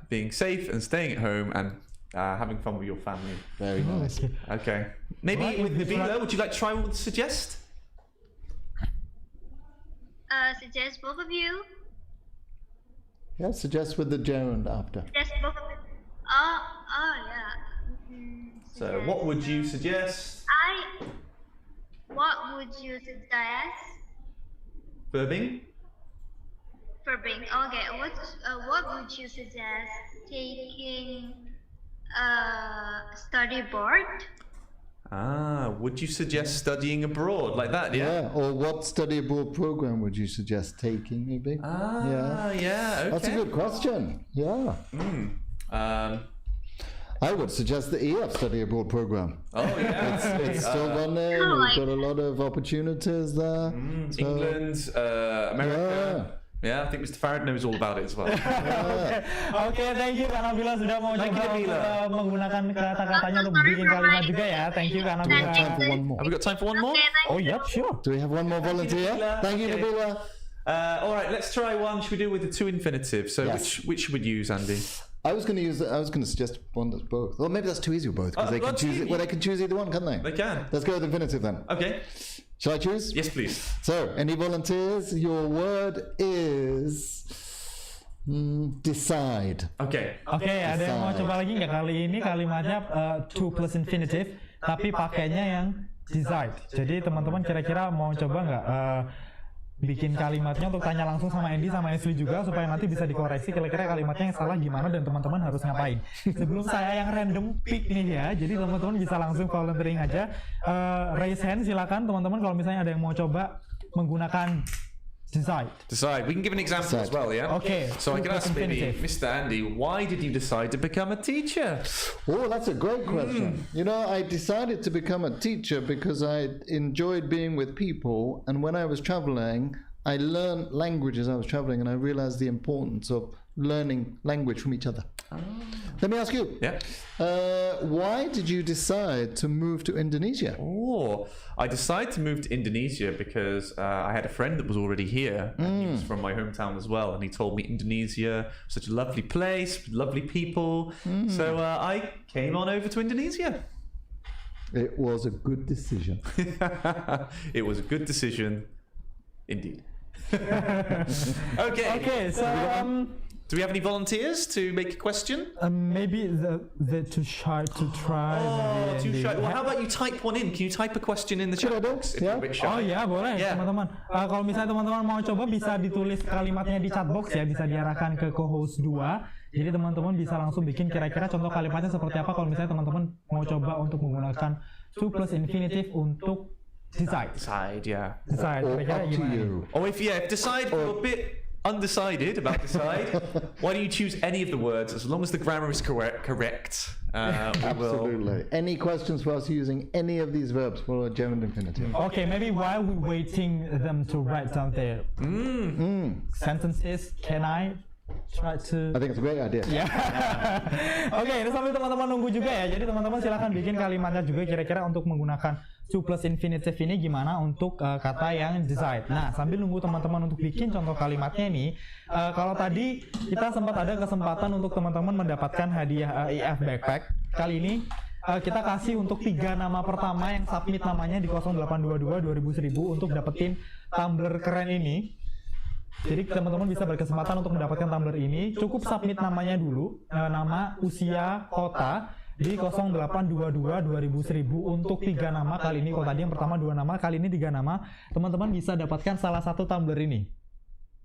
being safe and staying at home and having fun with your family. Very nice. Okay. Maybe with Nabila, would you like to try one with suggest? Suggest both of you. Yeah, suggest with the gerund after. Suggest both of you. Oh yeah. So, what would you suggest? What would you suggest? Verbing? Verbing. Okay. What would you suggest? Taking study board. Would you suggest studying abroad like that? Yeah. Or what study abroad program would you suggest taking? Maybe. Yeah. Okay. That's a good question. Yeah. I would suggest the EF study abroad program. Oh yeah. It's still running. We've got a lot of opportunities there. So- England, America. Yeah, I think Mr. Farid knows all about it as well. Oke, thank you Kak Nabila sudah mau Thank you, coba Nabila. menggunakan kata-katanya untuk bikin kalimat juga ya. Thank you Kak Nabila. Time for one more. Have we got time for one more? Okay, thank Oh yep, sure. Do we have one more volunteer? Nabila. Thank you, Okay. Nabila. All right, let's try one. Should we do with the two infinitives? So Yes. which should we use, Andy? I was going to suggest one that's both. Well, maybe that's too easy with both because they can that's choose. easy. Well, they can choose either one, can't they? They can. Let's go with infinitive then. Okay. Shall I choose? Yes, please. So, any volunteers? Your word is decide. Okay. Oke, ada yang mau coba lagi nggak? Kali ini kalimatnya to plus infinitive, tapi pakainya yang decide. Jadi teman-teman kira-kira mau coba nggak bikin kalimatnya untuk tanya langsung sama Andy sama Ashley juga supaya nanti bisa dikoreksi kira-kira kalimatnya yang salah gimana dan teman-teman harus ngapain. Sebelum saya yang random pick nih ya, jadi teman-teman bisa langsung volunteering aja. Raise hand silakan teman-teman kalau misalnya ada yang mau coba menggunakan decide. We can give an example as well, yeah? Okay. So I can ask maybe, Infinitive. Mr. Andy, why did you decide to become a teacher? Oh, that's a great question. You know, I decided to become a teacher because I enjoyed being with people, and when I was traveling, I learned language as I was traveling, and I realized the importance of learning language from each other. Let me ask you. Yeah. Why did you decide to move to Indonesia? Oh, I decided to move to Indonesia because I had a friend that was already here, and he was from my hometown as well, and he told me Indonesia, such a lovely place, lovely people. So I came on over to Indonesia. It was a good decision. It was a good decision, indeed. Okay. Okay, so Do we have any volunteers to make a question? maybe the too shy to try. Oh, maybe too in shy. the- Well, how about you type one in? Can you type a question in the chat Could I do? box? If you're a bit shy? Oh ya boleh Yeah. teman-teman. Kalau misalnya teman-teman mau coba bisa ditulis kalimatnya di chat box ya, bisa diarahkan ke co-host 2. Jadi teman-teman bisa langsung bikin kira-kira contoh kalimatnya seperti apa kalau misalnya teman-teman mau coba untuk menggunakan to plus infinitive untuk decide. Decide, yeah. Decide Or kira-kira up to gimana? you. Or if decide you're a bit undecided about decide, why don't you choose any of the words as long as the grammar is correct? We will. Absolutely. Any questions for us using any of these verbs for a German infinitive? Okay, maybe while we're waiting them to write down their sentences, can I try to? I think it's a great idea. Oke, ini sambil teman-teman nunggu juga ya. Jadi teman-teman silahkan bikin kalimatnya juga kira-kira untuk menggunakan to plus infinitive ini gimana untuk kata yang decide. Nah, sambil nunggu teman-teman untuk bikin contoh kalimatnya nih, kalau tadi kita sempat ada kesempatan untuk teman-teman mendapatkan hadiah IF backpack. Kali ini kita kasih untuk 3 nama pertama yang submit namanya di 0822 2000 untuk dapetin tumbler keren ini. Jadi teman-teman bisa berkesempatan untuk mendapatkan tumbler ini. Cukup submit namanya dulu, nama, usia, kota di 0822 2000 untuk 3 nama kali ini. Kalau tadi yang pertama 2 nama, kali ini 3 nama. Teman-teman bisa dapatkan salah satu tumbler ini.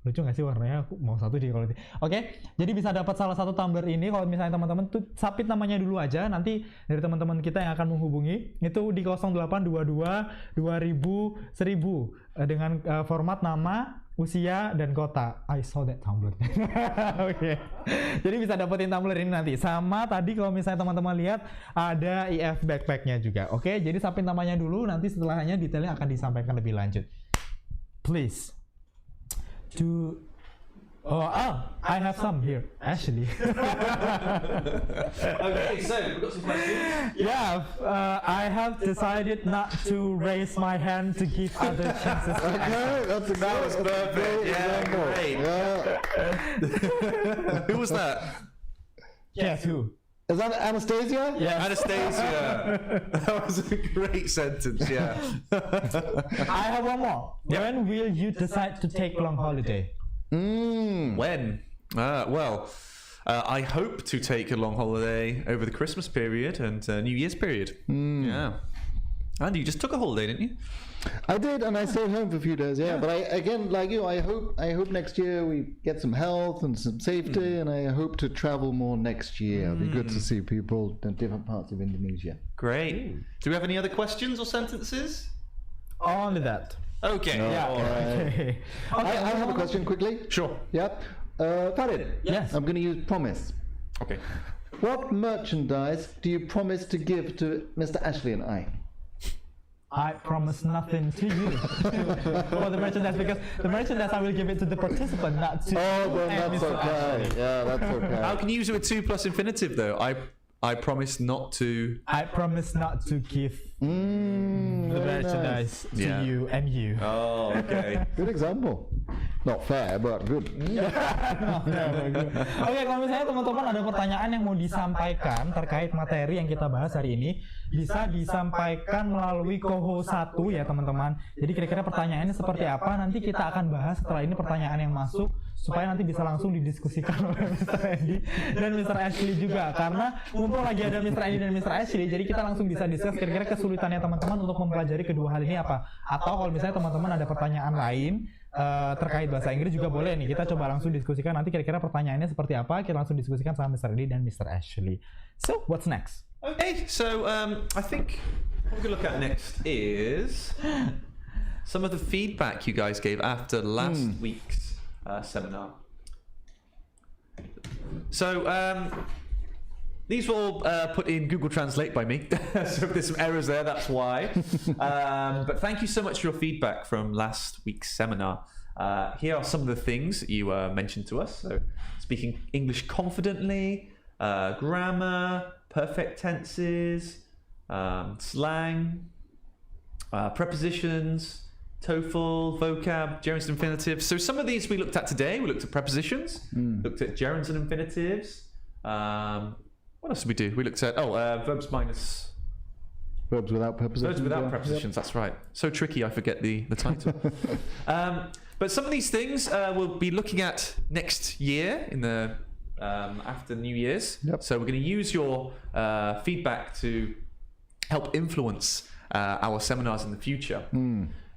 Lucu nggak sih warnanya? Aku mau satu di kalau ini. Oke, jadi bisa dapat salah satu tumbler ini. Kalau misalnya teman-teman tuh submit namanya dulu aja. Nanti dari teman-teman kita yang akan menghubungi itu di 0822 2000 1000 dengan format nama, usia, dan kota. I saw that tumbler. Oke. Jadi bisa dapetin tumbler ini nanti. Sama tadi kalau misalnya teman-teman lihat ada IF backpacknya juga. Oke, jadi submit namanya dulu. Nanti setelahnya detailnya akan disampaikan lebih lanjut. Please. I have some here, actually. Okay, so we've got some questions. Yeah, I have decided not to raise my hand to give other chances. Okay, that's a That was perfect. Yeah, great. Who was that? Guess who? Is that Anastasia? Yes. Anastasia. That was a great sentence, yeah. I have one more. When will you decide to take long holiday? When? Well, I hope to take a long holiday over the Christmas period and New Year's period. Yeah. Andy, you just took a holiday, didn't you? I did, and I stayed home for a few days. Yeah, but again, like you, I hope next year we get some health and some safety, and I hope to travel more next year. It'll be good to see people in different parts of Indonesia. Great. Do we have any other questions or sentences? Only that. Okay. Yeah. All right. Okay. I have a question quickly. Sure. Yeah. Farid. Yes. I'm going to use promise. Okay. What merchandise do you promise to give to Mr. Ashley and I? I promise nothing to you for the merchandise, because the merchandise I will give it to the participant, not to Oh, you then and that's Mr. okay. Ashley. Yeah, that's okay. How can you use it with 2 plus infinitive though? I promise not to. I promise not to give the Very merchandise to Yeah. you and you. Oh, okay. Good example. Not fair, but good. Oke, kalau misalnya teman-teman ada pertanyaan yang mau disampaikan terkait materi yang kita bahas hari ini, bisa disampaikan melalui co-host 1 ya teman-teman. Jadi kira-kira pertanyaannya seperti apa, nanti kita akan bahas setelah ini pertanyaan yang masuk, supaya nanti bisa langsung didiskusikan oleh Mr. Andy dan Mr. Ashley juga. Karena mumpung lagi ada Mr. Andy dan Mr. Ashley, jadi kita langsung bisa discuss kira-kira kesulitannya teman-teman untuk mempelajari kedua hal ini apa. Atau kalau misalnya teman-teman ada pertanyaan lain terkait bahasa Inggris juga boleh nih, kita coba langsung diskusikan nanti kira-kira pertanyaannya seperti apa, kita langsung diskusikan sama Mr. Andy dan Mr. Ashley. So, what's next? Okay, so I think what we're going to look at next is some of the feedback you guys gave after last week's seminar. So these were all put in Google Translate by me, so if there's some errors there, that's why. But thank you so much for your feedback from last week's seminar. Here are some of the things that you mentioned to us. So, speaking English confidently, grammar, perfect tenses, slang, prepositions, TOEFL, vocab, gerunds and infinitives. So some of these we looked at today. We looked at prepositions, looked at gerunds and infinitives. What else did we do? We looked at verbs minus. Verbs without prepositions. Verbs without prepositions. That's right. So tricky, I forget the title. But some of these things we'll be looking at next year in the after New Year's. Yep. So we're going to use your feedback to help influence our seminars in the future.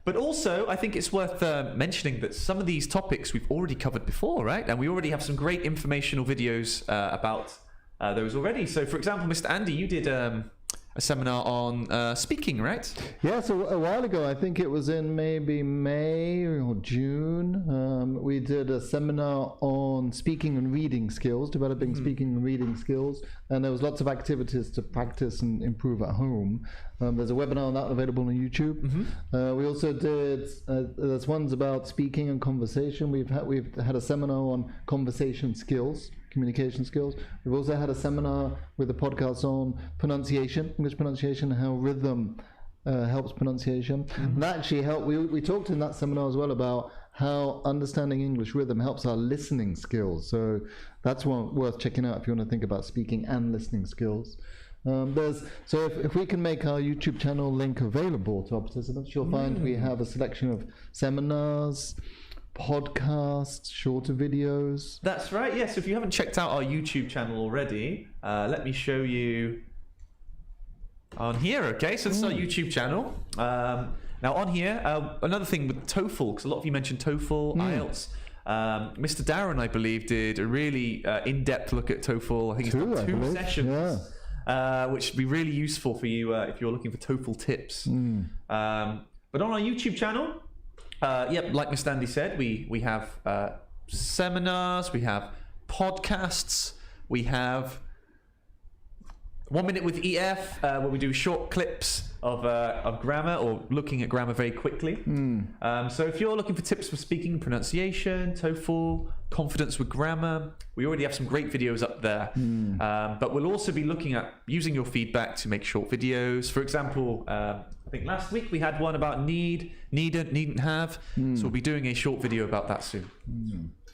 But also, I think it's worth mentioning that some of these topics we've already covered before, right? And we already have some great informational videos about those already. So, for example, Mr. Andy, you did a seminar on speaking, right? Yeah, so a while ago, I think it was in maybe May or June, we did a seminar on speaking and reading skills, developing speaking and reading skills, and there was lots of activities to practice and improve at home. There's a webinar on that available on YouTube. We also did, there's ones about speaking and conversation. We've had a seminar on conversation skills, communication skills. We've also had a seminar with a podcast on pronunciation, English pronunciation, and how rhythm helps pronunciation. And that actually helped. We talked in that seminar as well about how understanding English rhythm helps our listening skills. So that's one worth checking out if you want to think about speaking and listening skills. So if we can make our YouTube channel link available to our participants, you'll find we have a selection of seminars, podcasts, shorter videos. That's right, yes. If you haven't checked out our YouTube channel already, let me show you on here, okay? So this is our YouTube channel. Now on here, another thing with TOEFL, because a lot of you mentioned TOEFL, IELTS. Mr. Darren, I believe, did a really in-depth look at TOEFL. I think he's done 2 sessions. Which would be really useful for you if you're looking for TOEFL tips. But on our YouTube channel, like Mr. Andy said, we have seminars, we have podcasts, we have 1 Minute with EF, where we do short clips of grammar or looking at grammar very quickly. So if you're looking for tips for speaking, pronunciation, TOEFL, confidence with grammar, we already have some great videos up there. But we'll also be looking at using your feedback to make short videos. For example, I think last week we had one about needn't, needn't have. So we'll be doing a short video about that soon.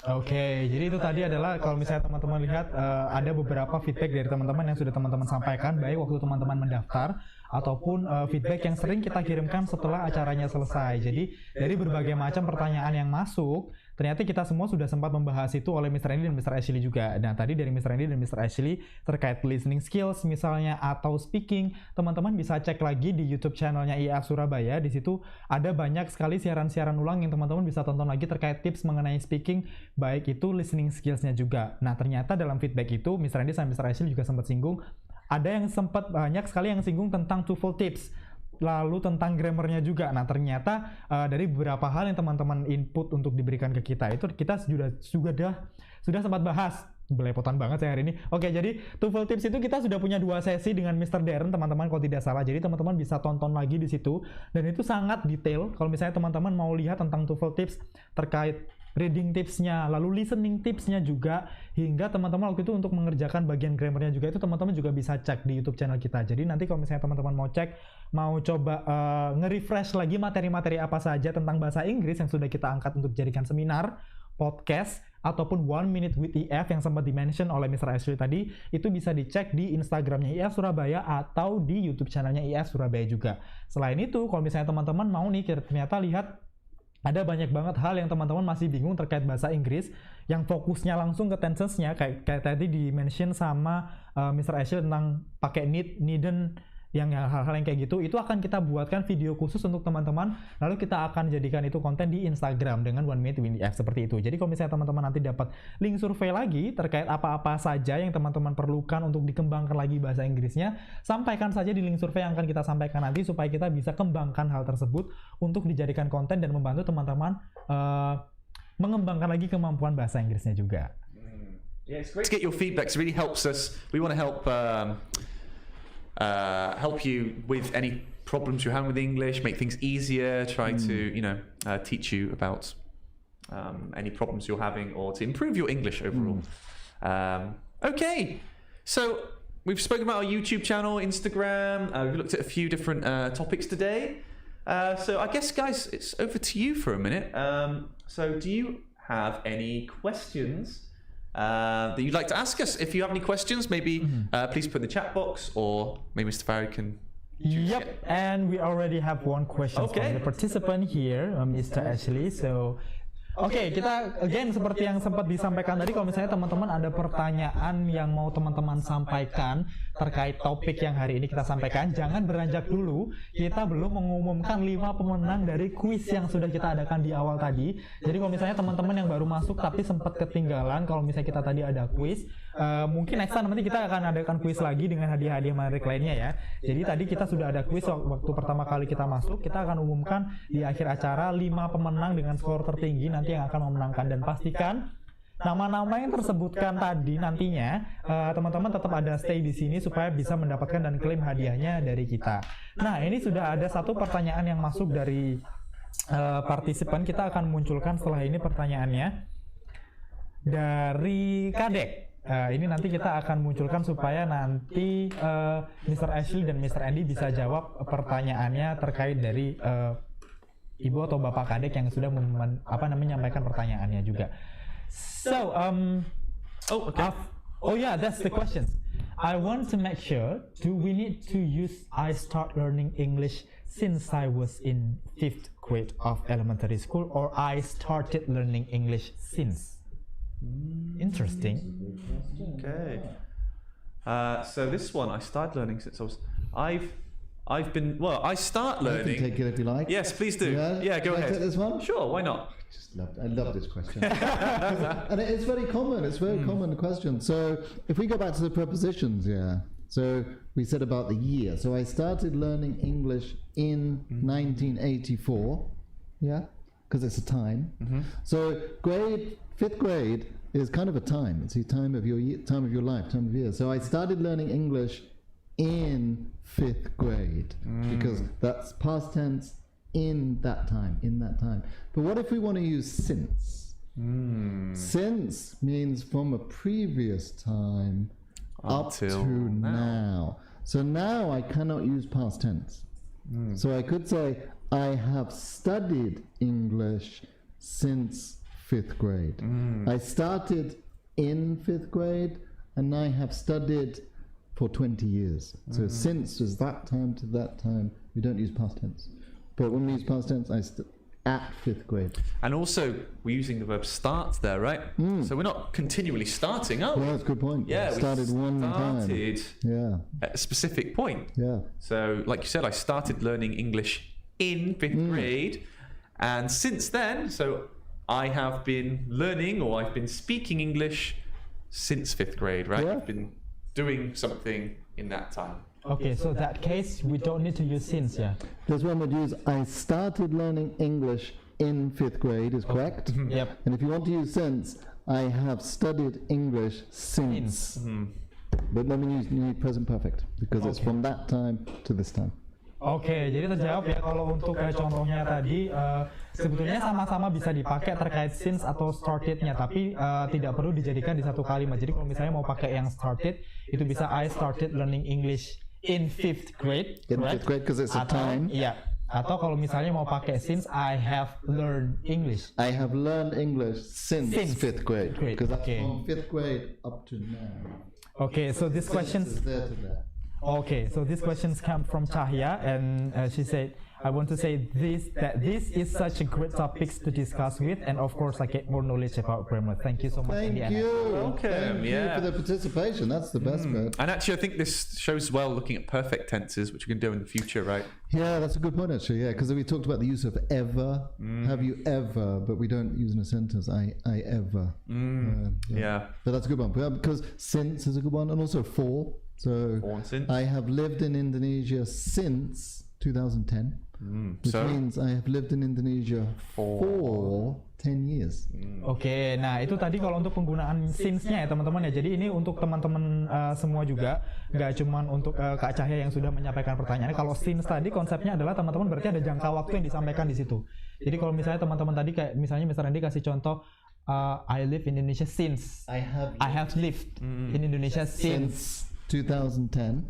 Oke, jadi itu tadi adalah kalau misalnya teman-teman lihat ada beberapa feedback dari teman-teman yang sudah teman-teman sampaikan baik waktu teman-teman mendaftar ataupun feedback yang sering kita kirimkan setelah acaranya selesai. Jadi dari berbagai macam pertanyaan yang masuk, ternyata kita semua sudah sempat membahas itu oleh Mr. Andy dan Mr. Ashley juga. Nah, tadi dari Mr. Andy dan Mr. Ashley terkait listening skills misalnya atau speaking, teman-teman bisa cek lagi di YouTube channelnya IAF Surabaya. Di situ ada banyak sekali siaran-siaran ulang yang teman-teman bisa tonton lagi terkait tips mengenai speaking, baik itu listening skills-nya juga. Nah, ternyata dalam feedback itu Mr. Andy sama Mr. Ashley juga sempat singgung, ada yang sempat banyak sekali yang singgung tentang TOEFL tips, lalu tentang grammarnya juga. Nah, ternyata dari beberapa hal yang teman-teman input untuk diberikan ke kita itu kita sudah sempat bahas. Belepotan banget saya hari ini. Oke, jadi TOEFL tips itu kita sudah punya 2 sesi dengan Mr. Darren, teman-teman, kalau tidak salah. Jadi teman-teman bisa tonton lagi di situ dan itu sangat detail. Kalau misalnya teman-teman mau lihat tentang TOEFL tips terkait reading tipsnya, lalu listening tipsnya juga, hingga teman-teman waktu itu untuk mengerjakan bagian grammarnya juga, itu teman-teman juga bisa cek di YouTube channel kita. Jadi nanti kalau misalnya teman-teman mau cek, mau coba nge-refresh lagi materi-materi apa saja tentang bahasa Inggris yang sudah kita angkat untuk jadikan seminar, podcast, ataupun 1 Minute with EF yang sempat di-mention oleh Mr. Ashley tadi, itu bisa dicek di Instagramnya IAF Surabaya atau di YouTube channelnya IAF Surabaya juga. Selain itu, kalau misalnya teman-teman mau nih ternyata lihat ada banyak banget hal yang teman-teman masih bingung terkait bahasa Inggris yang fokusnya langsung ke tensesnya, kayak tadi di-mention sama Mr. Ashley tentang pakai need, needn't, yang hal-hal yang kayak gitu, itu akan kita buatkan video khusus untuk teman-teman, lalu kita akan jadikan itu konten di Instagram dengan 1 Minute with EF seperti itu. Jadi kalau misalnya teman-teman nanti dapat link survei lagi terkait apa-apa saja yang teman-teman perlukan untuk dikembangkan lagi bahasa Inggrisnya, sampaikan saja di link survei yang akan kita sampaikan nanti supaya kita bisa kembangkan hal tersebut untuk dijadikan konten dan membantu teman-teman mengembangkan lagi kemampuan bahasa Inggrisnya juga. Yeah, it's great to get your feedback. It really helps us. We want to help you with any problems you're having with English, make things easier, try to teach you about any problems you're having, or to improve your English overall. Okay, so we've spoken about our YouTube channel, Instagram. We've looked at a few different topics today. So I guess, guys, it's over to you for a minute. So do you have any questions that you'd like to ask us? If you have any questions, maybe please put in the chat box, or maybe Mr. Farid can. Yep, and we already have one question from the participant here, Mr. Ashley. So, Oke, kita again seperti yang sempat disampaikan tadi, kalau misalnya teman-teman ada pertanyaan yang mau teman-teman sampaikan terkait topik yang hari ini kita sampaikan, jangan beranjak dulu. Kita belum mengumumkan 5 pemenang dari kuis yang sudah kita adakan di awal tadi. Jadi kalau misalnya teman-teman yang baru masuk tapi sempat ketinggalan, kalau misalnya kita tadi ada kuis, mungkin next time nanti kita akan adakan kuis lagi dengan hadiah-hadiah menarik lainnya ya. Jadi tadi kita sudah ada kuis waktu pertama kali kita masuk, kita akan umumkan di akhir acara 5 pemenang dengan skor tertinggi nanti yang akan memenangkan, dan pastikan nama-nama yang tersebutkan tadi nantinya teman-teman tetap ada stay di sini supaya bisa mendapatkan dan klaim hadiahnya dari kita. Nah, ini sudah ada satu pertanyaan yang masuk dari partisipan. Kita akan munculkan setelah ini pertanyaannya dari Kadek. Ini nanti kita akan munculkan supaya nanti Mr. Ashley dan Mr. Andy bisa jawab pertanyaannya terkait dari Ibu atau Bapak Kadek yang sudah menyampaikan pertanyaannya juga. So, that's the question. I want to make sure, do we need to use I start learning English since I was in 5th grade of elementary school, or I started learning English since? Interesting. Okay. So this one, I started learning since I've been, I start learning. You can take it if you like. Yes, please do. Yeah, go ahead. Take this one? Sure, why not? I love this question. And it's very common. It's a very common question. So if we go back to the prepositions, so we said about the year. So I started learning English in 1984, because it's a time. So 5th grade is kind of a time. It's the time of your life, time of year. So I started learning English in 5th grade because that's past tense, in that time. But what if we want to use since? Since means from a previous time up to now. So now I cannot use past tense. So I could say I have studied English since 5th grade. I started in 5th grade and I have studied for 20 years. So since is that time to that time. We don't use past tense. But when we use past tense, at 5th grade. And also, we're using the verb start there, right? So we're not continually starting, are we? Well, that's a good point. Yeah, we started one time. At a specific point. Yeah. So, like you said, I started learning English in 5th grade. And since then, so I have been learning, or I've been speaking English since 5th grade, right? Yeah. I've been doing something in that time. Okay, so that case we don't need to use since, This one would use I started learning English in 5th grade is correct. Yep. And if you want to use since, I have studied English since. But let me use present perfect because it's from that time to this time. Oke, jadi terjawab ya kalau untuk contohnya tadi sebetulnya sama-sama bisa dipakai terkait since atau started-nya, tapi tidak perlu dijadikan di satu kalimat. Jadi kalau misalnya mau pakai yang started, itu bisa I started learning English in 5th grade. In 5th grade because it's a time. Iya. Atau kalau misalnya mau pakai since I have learned English. I have learned English since 5th grade. Because that's from 5th grade up to now. Okay, so this question is there to there. Okay, so these questions come from Chahya, and she said, I want to say that this is such a great topics to discuss with, and of course I get more knowledge about grammar. Thank you so much. Thank you. Welcome. Thank you for the participation. That's the best bit. And actually, I think this shows well looking at perfect tenses, which we can do in the future, right? Yeah, that's a good point actually. Yeah, because we talked about the use of ever. Have you ever? But we don't use in a sentence. I ever. Yeah. But that's a good one because since is a good one, and also for. So For and since. I have lived in Indonesia since 2010, which So means I have lived in Indonesia for 10 years. Oke, nah itu tadi kalau untuk penggunaan since-nya ya teman-teman ya. Jadi ini untuk teman-teman semua juga, nggak cuman untuk Kak Cahya yang sudah menyampaikan pertanyaannya. Kalau since tadi konsepnya adalah teman-teman berarti ada jangka waktu yang disampaikan di situ. Jadi kalau misalnya teman-teman tadi kayak misalnya Mr. Randy kasih contoh, I live in Indonesia since I have lived in Indonesia since 2010.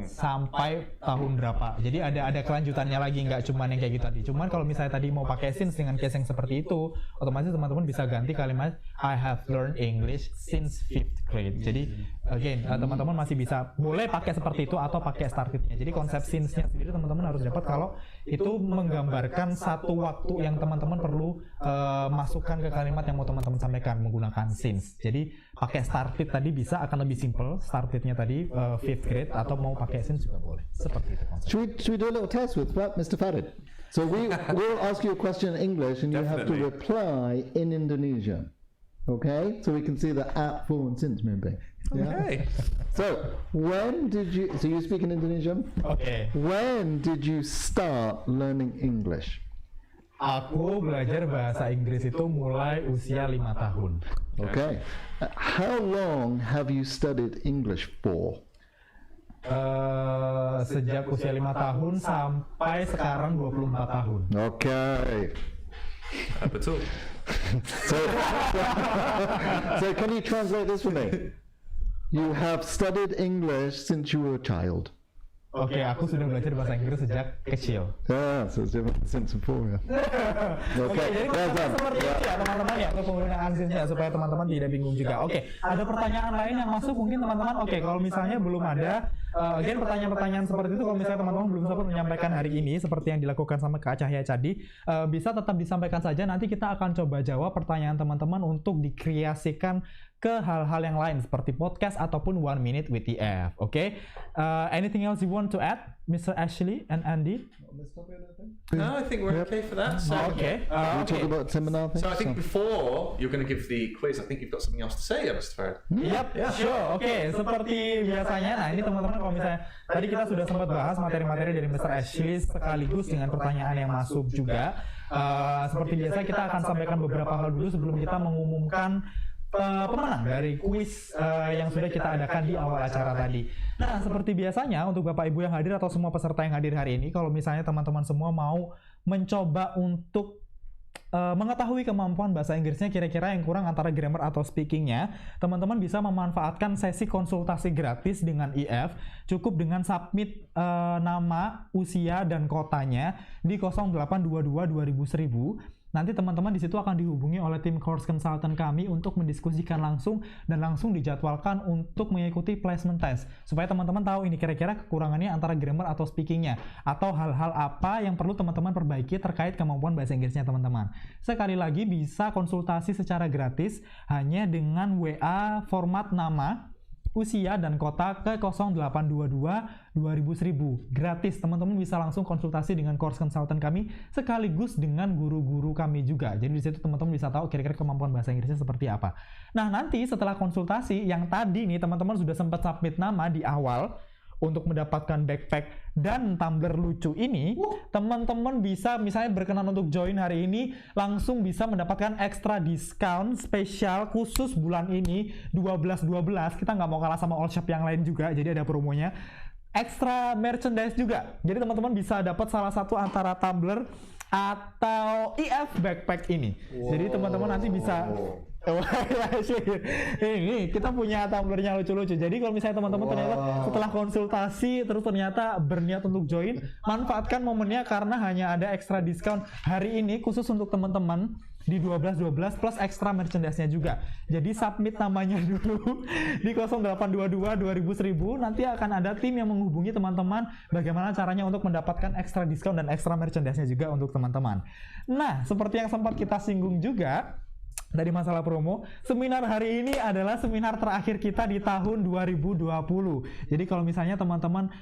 sampai tahun berapa. Jadi ada kelanjutannya lagi, nggak cuman yang kayak gitu tadi. Cuman kalau misalnya tadi mau pakai since dengan case yang seperti itu, otomatis teman-teman bisa ganti kalimat I have learned English since 5th grade. Jadi again, teman-teman masih bisa boleh pakai seperti itu atau pakai startitnya. Jadi konsep since-nya sendiri teman-teman harus dapat kalau itu menggambarkan satu waktu yang teman-teman perlu masukkan ke kalimat yang mau teman-teman sampaikan menggunakan since. Jadi pakai startit tadi bisa akan lebih simple. Startitnya tadi 5th grade atau mau pakai since juga boleh. Seperti itu konsep. Should we do a little test with Mr. Farid? So we'll ask you a question in English and you have to Definitely. reply in Indonesian. Okay? So we can see the at, for and since maybe. Yeah? okay. So you speak in Indonesian? Oke. When did you start learning English? Aku belajar bahasa Inggris itu mulai usia 5 tahun. Okay. How long have you studied English for? Sejak usia 5 tahun sampai sekarang 24 tahun. Okay. Betul. So can you translate this for me? You have studied English since you were a child. Oke, aku sudah belajar bahasa Inggris sejak kecil. So it's different since before, yeah. Oke, jadi seperti itu ya teman-teman ya untuk penggunaan since-nya supaya teman-teman tidak bingung juga. Oke, ada pertanyaan lain yang masuk mungkin teman-teman. Oke, kalau misalnya belum ada, again pertanyaan-pertanyaan seperti itu kalau misalnya teman-teman belum sempat menyampaikan hari ini seperti yang dilakukan sama Kak Cahya tadi, bisa tetap disampaikan saja. Nanti kita akan coba jawab pertanyaan teman-teman untuk dikreasikan ke hal-hal yang lain seperti podcast ataupun 1 minute with EF. Oke, anything else you want to add, Mr. Ashley and Andy? No, I think we're okay for that. So, Oke, We talk about seminar things. so I think before you're going to give the quiz, I think you've got something else to say, Mr. Farid. Yap, sure. Oke, seperti biasanya. Nah, ini teman-teman kalau misalnya tadi kita sudah sempat bahas materi-materi dari Mr. Ashley sekaligus dengan pertanyaan yang masuk juga. Seperti biasa kita akan sampaikan beberapa hal dulu sebelum kita mengumumkan pemenang dari kuis yang sudah kita adakan di awal acara tadi. Nah, seperti biasanya untuk Bapak Ibu yang hadir atau semua peserta yang hadir hari ini, kalau misalnya teman-teman semua mau mencoba untuk mengetahui kemampuan bahasa Inggrisnya kira-kira yang kurang antara grammar atau speakingnya, teman-teman bisa memanfaatkan sesi konsultasi gratis dengan EF. Cukup dengan submit nama, usia, dan kotanya di 0822-2000. Nanti teman-teman di situ akan dihubungi oleh tim course consultant kami untuk mendiskusikan langsung dan langsung dijadwalkan untuk mengikuti placement test supaya teman-teman tahu ini kira-kira kekurangannya antara grammar atau speakingnya atau hal-hal apa yang perlu teman-teman perbaiki terkait kemampuan bahasa Inggrisnya teman-teman. Sekali lagi bisa konsultasi secara gratis hanya dengan WA format nama, usia, dan kota ke 0822-2000. Gratis, teman-teman bisa langsung konsultasi dengan course consultant kami sekaligus dengan guru-guru kami juga. Jadi di situ teman-teman bisa tahu kira-kira kemampuan bahasa Inggrisnya seperti apa. Nah, nanti setelah konsultasi yang tadi nih teman-teman sudah sempat submit nama di awal untuk mendapatkan backpack dan tumbler lucu ini, teman-teman bisa misalnya berkenan untuk join hari ini, langsung bisa mendapatkan extra diskon spesial khusus bulan ini 12/12. Kita nggak mau kalah sama all shop yang lain juga, jadi ada promonya. Extra merchandise juga. Jadi teman-teman bisa dapat salah satu antara tumbler atau EF backpack ini. Jadi teman-teman nanti bisa ini kita punya tumblernya lucu-lucu. Jadi kalau misalnya teman-teman ternyata setelah konsultasi terus ternyata berniat untuk join, manfaatkan momennya karena hanya ada extra diskon hari ini khusus untuk teman-teman di 12/12 plus extra merchandise-nya juga. Jadi submit namanya dulu di 0822-2000. Nanti akan ada tim yang menghubungi teman-teman bagaimana caranya untuk mendapatkan extra diskon dan extra merchandise-nya juga untuk teman-teman. Nah, seperti yang sempat kita singgung juga, dari masalah promo, seminar hari ini adalah seminar terakhir kita di tahun 2020. Jadi kalau misalnya teman-teman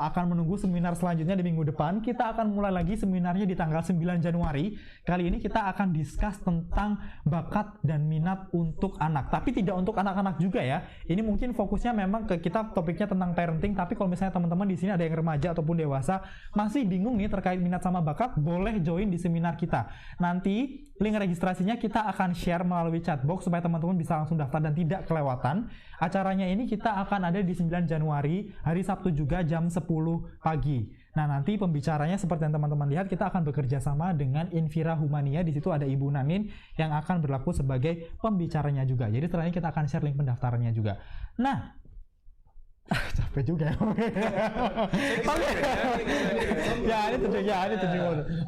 akan menunggu seminar selanjutnya di minggu depan, kita akan mulai lagi seminarnya di tanggal 9 Januari. Kali ini kita akan discuss tentang bakat dan minat untuk anak. Tapi tidak untuk anak-anak juga ya. Ini mungkin fokusnya memang ke kita topiknya tentang parenting, tapi kalau misalnya teman-teman di sini ada yang remaja ataupun dewasa masih bingung nih terkait minat sama bakat, boleh join di seminar kita. Nanti link registrasinya kita akan share melalui chatbox supaya teman-teman bisa langsung daftar dan tidak kelewatan. Acaranya ini kita akan ada di 9 Januari, hari Sabtu juga jam 10 pagi. Nah, nanti pembicaranya seperti yang teman-teman lihat, kita akan bekerja sama dengan Invira Humania. Di situ ada Ibu Nanin yang akan berlaku sebagai pembicaranya juga. Jadi setelah ini kita akan share link pendaftarannya juga. Nah, capek juga ya.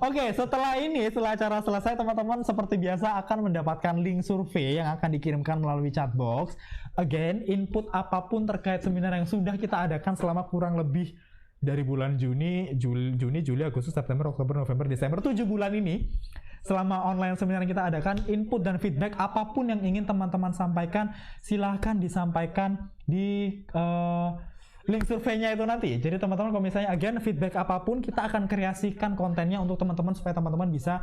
Oke, setelah acara selesai, teman-teman seperti biasa akan mendapatkan link survei yang akan dikirimkan melalui chatbox. Again, input apapun terkait seminar yang sudah kita adakan selama kurang lebih dari bulan Juni, Juli, Agustus, September, Oktober, November, Desember, 7 bulan ini. Selama online seminar yang kita adakan, input dan feedback apapun yang ingin teman-teman sampaikan, silahkan disampaikan di link surveinya itu nanti. Jadi teman-teman kalau misalnya feedback apapun, kita akan kreasikan kontennya untuk teman-teman supaya teman-teman bisa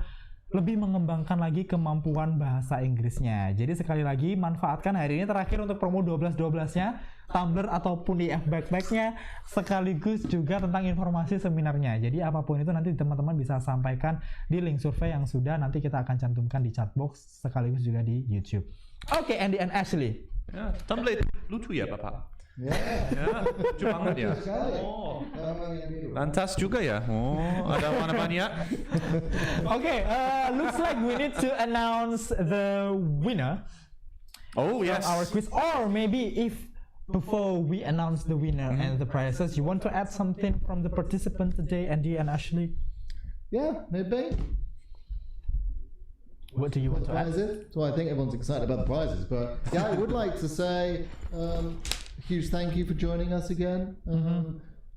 lebih mengembangkan lagi kemampuan bahasa Inggrisnya. Jadi sekali lagi manfaatkan hari ini terakhir untuk promo 12-12-nya, Tumblr ataupun di backpack-nya, sekaligus juga tentang informasi seminarnya. Jadi apapun itu nanti teman-teman bisa sampaikan di link survei yang sudah nanti kita akan cantumkan di chatbox sekaligus juga di YouTube. Oke, Andy and Ashley. Ya, Tumblr lucu ya Bapak? Ya, lucu banget ya. Oh, lantas juga ya. Oh, ada mana banyak. Okay, looks like we need to announce the winner. Oh yes. Our quiz, or maybe if before we announce the winner and the prizes, you want to add something from the participant today, Andy and Ashley? Yeah, maybe. What do you want to add? So I think everyone's excited about the prizes, but yeah, I would like to say huge thank you for joining us again.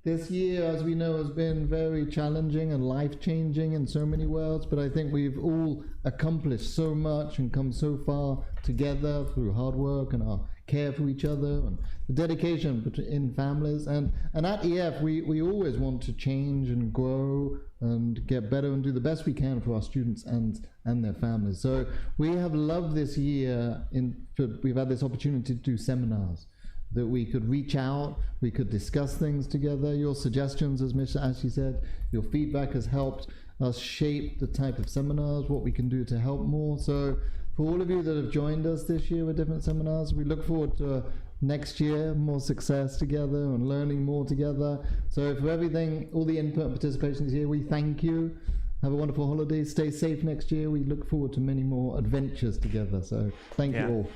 This year, as we know, has been very challenging and life-changing in so many worlds, but I think we've all accomplished so much and come so far together through hard work and our care for each other and the dedication in families. And at EF, we always want to change and grow and get better and do the best we can for our students and their families. So we have loved this year. We've had this opportunity to do seminars that we could reach out, we could discuss things together. Your suggestions, as Mr. Ashley said, your feedback has helped us shape the type of seminars, what we can do to help more. So for all of you that have joined us this year with different seminars, we look forward to next year, more success together and learning more together. So for everything, all the input and participation this year, we thank you. Have a wonderful holiday. Stay safe next year. We look forward to many more adventures together. So thank you all.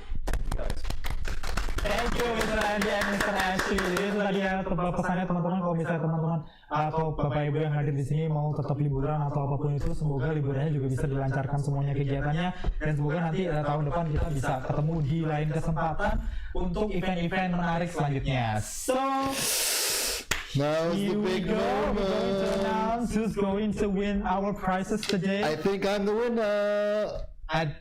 Thank you Mr. Andy and Mr. Ashley. Jadi itu tadi ya pesannya teman-teman, kalau misalnya teman-teman atau bapak ibu yang hadir di sini mau tetap liburan atau apapun itu, semoga liburannya juga bisa dilancarkan semuanya kegiatannya, dan semoga nanti tahun depan kita bisa ketemu di lain kesempatan untuk event-event menarik selanjutnya. So now's the big moment. We're going to announce who's going to win our prizes today. I think I'm the winner. I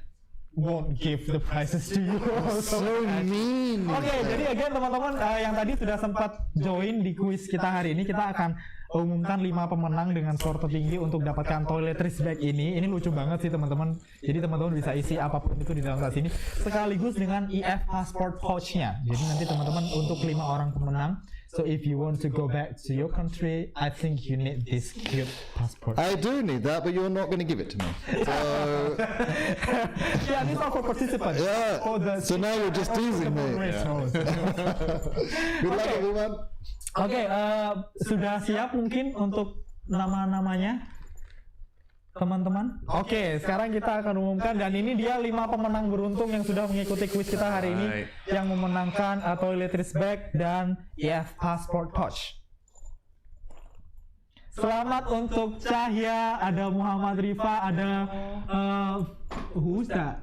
won't give the prizes to you. So mean. Oke, jadi again teman-teman yang tadi sudah sempat join di kuis kita hari ini, kita akan umumkan 5 pemenang dengan skor tertinggi untuk dapatkan toiletries bag ini. Ini lucu banget sih teman-teman. Jadi teman-teman bisa isi apapun itu di dalam tas ini, sekaligus dengan EF passport pouch-nya. Jadi nanti teman-teman untuk 5 orang pemenang. So if you want to go back to your country, I think you need this cute passport. I do need that, but you're not going to give it to me. So yeah, these are for participants. Yeah. So now you're just teasing me. Good luck everyone. Oke, sudah siap mungkin untuk nama-namanya teman-teman? Oke, sekarang kita akan umumkan, dan ini dia 5 pemenang beruntung yang sudah mengikuti kuis kita hari ini, yang memenangkan toiletries bag dan EF passport pouch. Selamat untuk Cahya, ada Muhammad Rifa, ada who's that?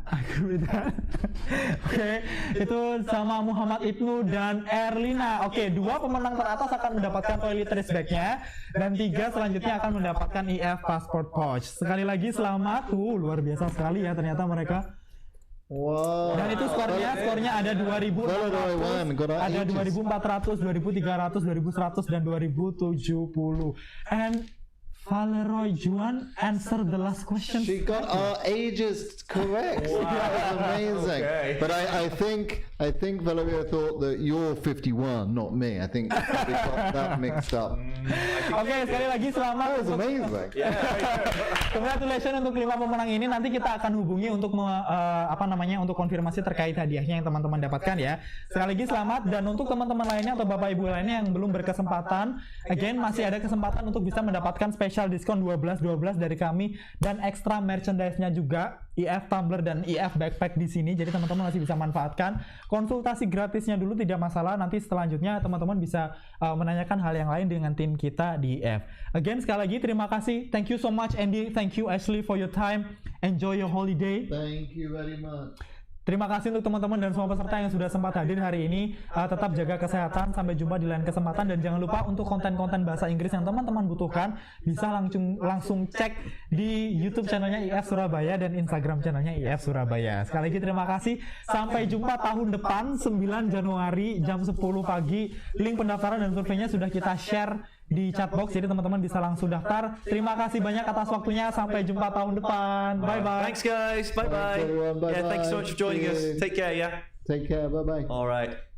Oke, itu sama Muhammad Ibnu dan Erlina. Oke, 2 pemenang teratas akan mendapatkan toiletries bag-nya, dan 3 selanjutnya akan mendapatkan EF passport pouch. Sekali lagi selamat. Luar biasa sekali ya ternyata mereka. Wow. Dan itu skornya ada 2.400, ada 2.400, 2.300, 2.100 dan 2.070. And Valeroy Juan answered the last question. She got our ages correct. That was amazing. Okay. But I think Valeria thought that you're 51, not me. I think we got that mixed up. Oke, sekali lagi selamat. That was amazing. Congratulations untuk 5 pemenang ini. Nanti kita akan hubungi untuk untuk konfirmasi terkait hadiahnya yang teman-teman dapatkan ya. Sekali lagi selamat, dan untuk teman-teman lainnya atau Bapak Ibu lainnya yang belum berkesempatan, again masih ada kesempatan untuk bisa mendapatkan special diskon 12 dari kami dan ekstra merchandise-nya juga, IF tumbler dan IF backpack di sini. Jadi teman-teman masih bisa manfaatkan. Konsultasi gratisnya dulu tidak masalah. Nanti selanjutnya teman-teman bisa menanyakan hal yang lain dengan tim kita di IF. Again sekali lagi terima kasih. Thank you so much Andy. Thank you Ashley for your time. Enjoy your holiday. Thank you very much. Terima kasih untuk teman-teman dan semua peserta yang sudah sempat hadir hari ini. Tetap jaga kesehatan, sampai jumpa di lain kesempatan. Dan jangan lupa untuk konten-konten bahasa Inggris yang teman-teman butuhkan, bisa langsung cek di YouTube channelnya IF Surabaya dan Instagram channelnya IF Surabaya. Sekali lagi terima kasih. Sampai jumpa tahun depan 9 Januari jam 10 pagi. Link pendaftaran dan surveinya sudah kita share di chatbox, jadi teman-teman bisa langsung daftar. Terima kasih banyak atas waktunya. Sampai jumpa tahun depan. Bye bye. Thanks guys. Bye bye. Thanks, everyone. Yeah, thanks so much for joining us. Take care. Yeah. Take care. Bye bye. All right.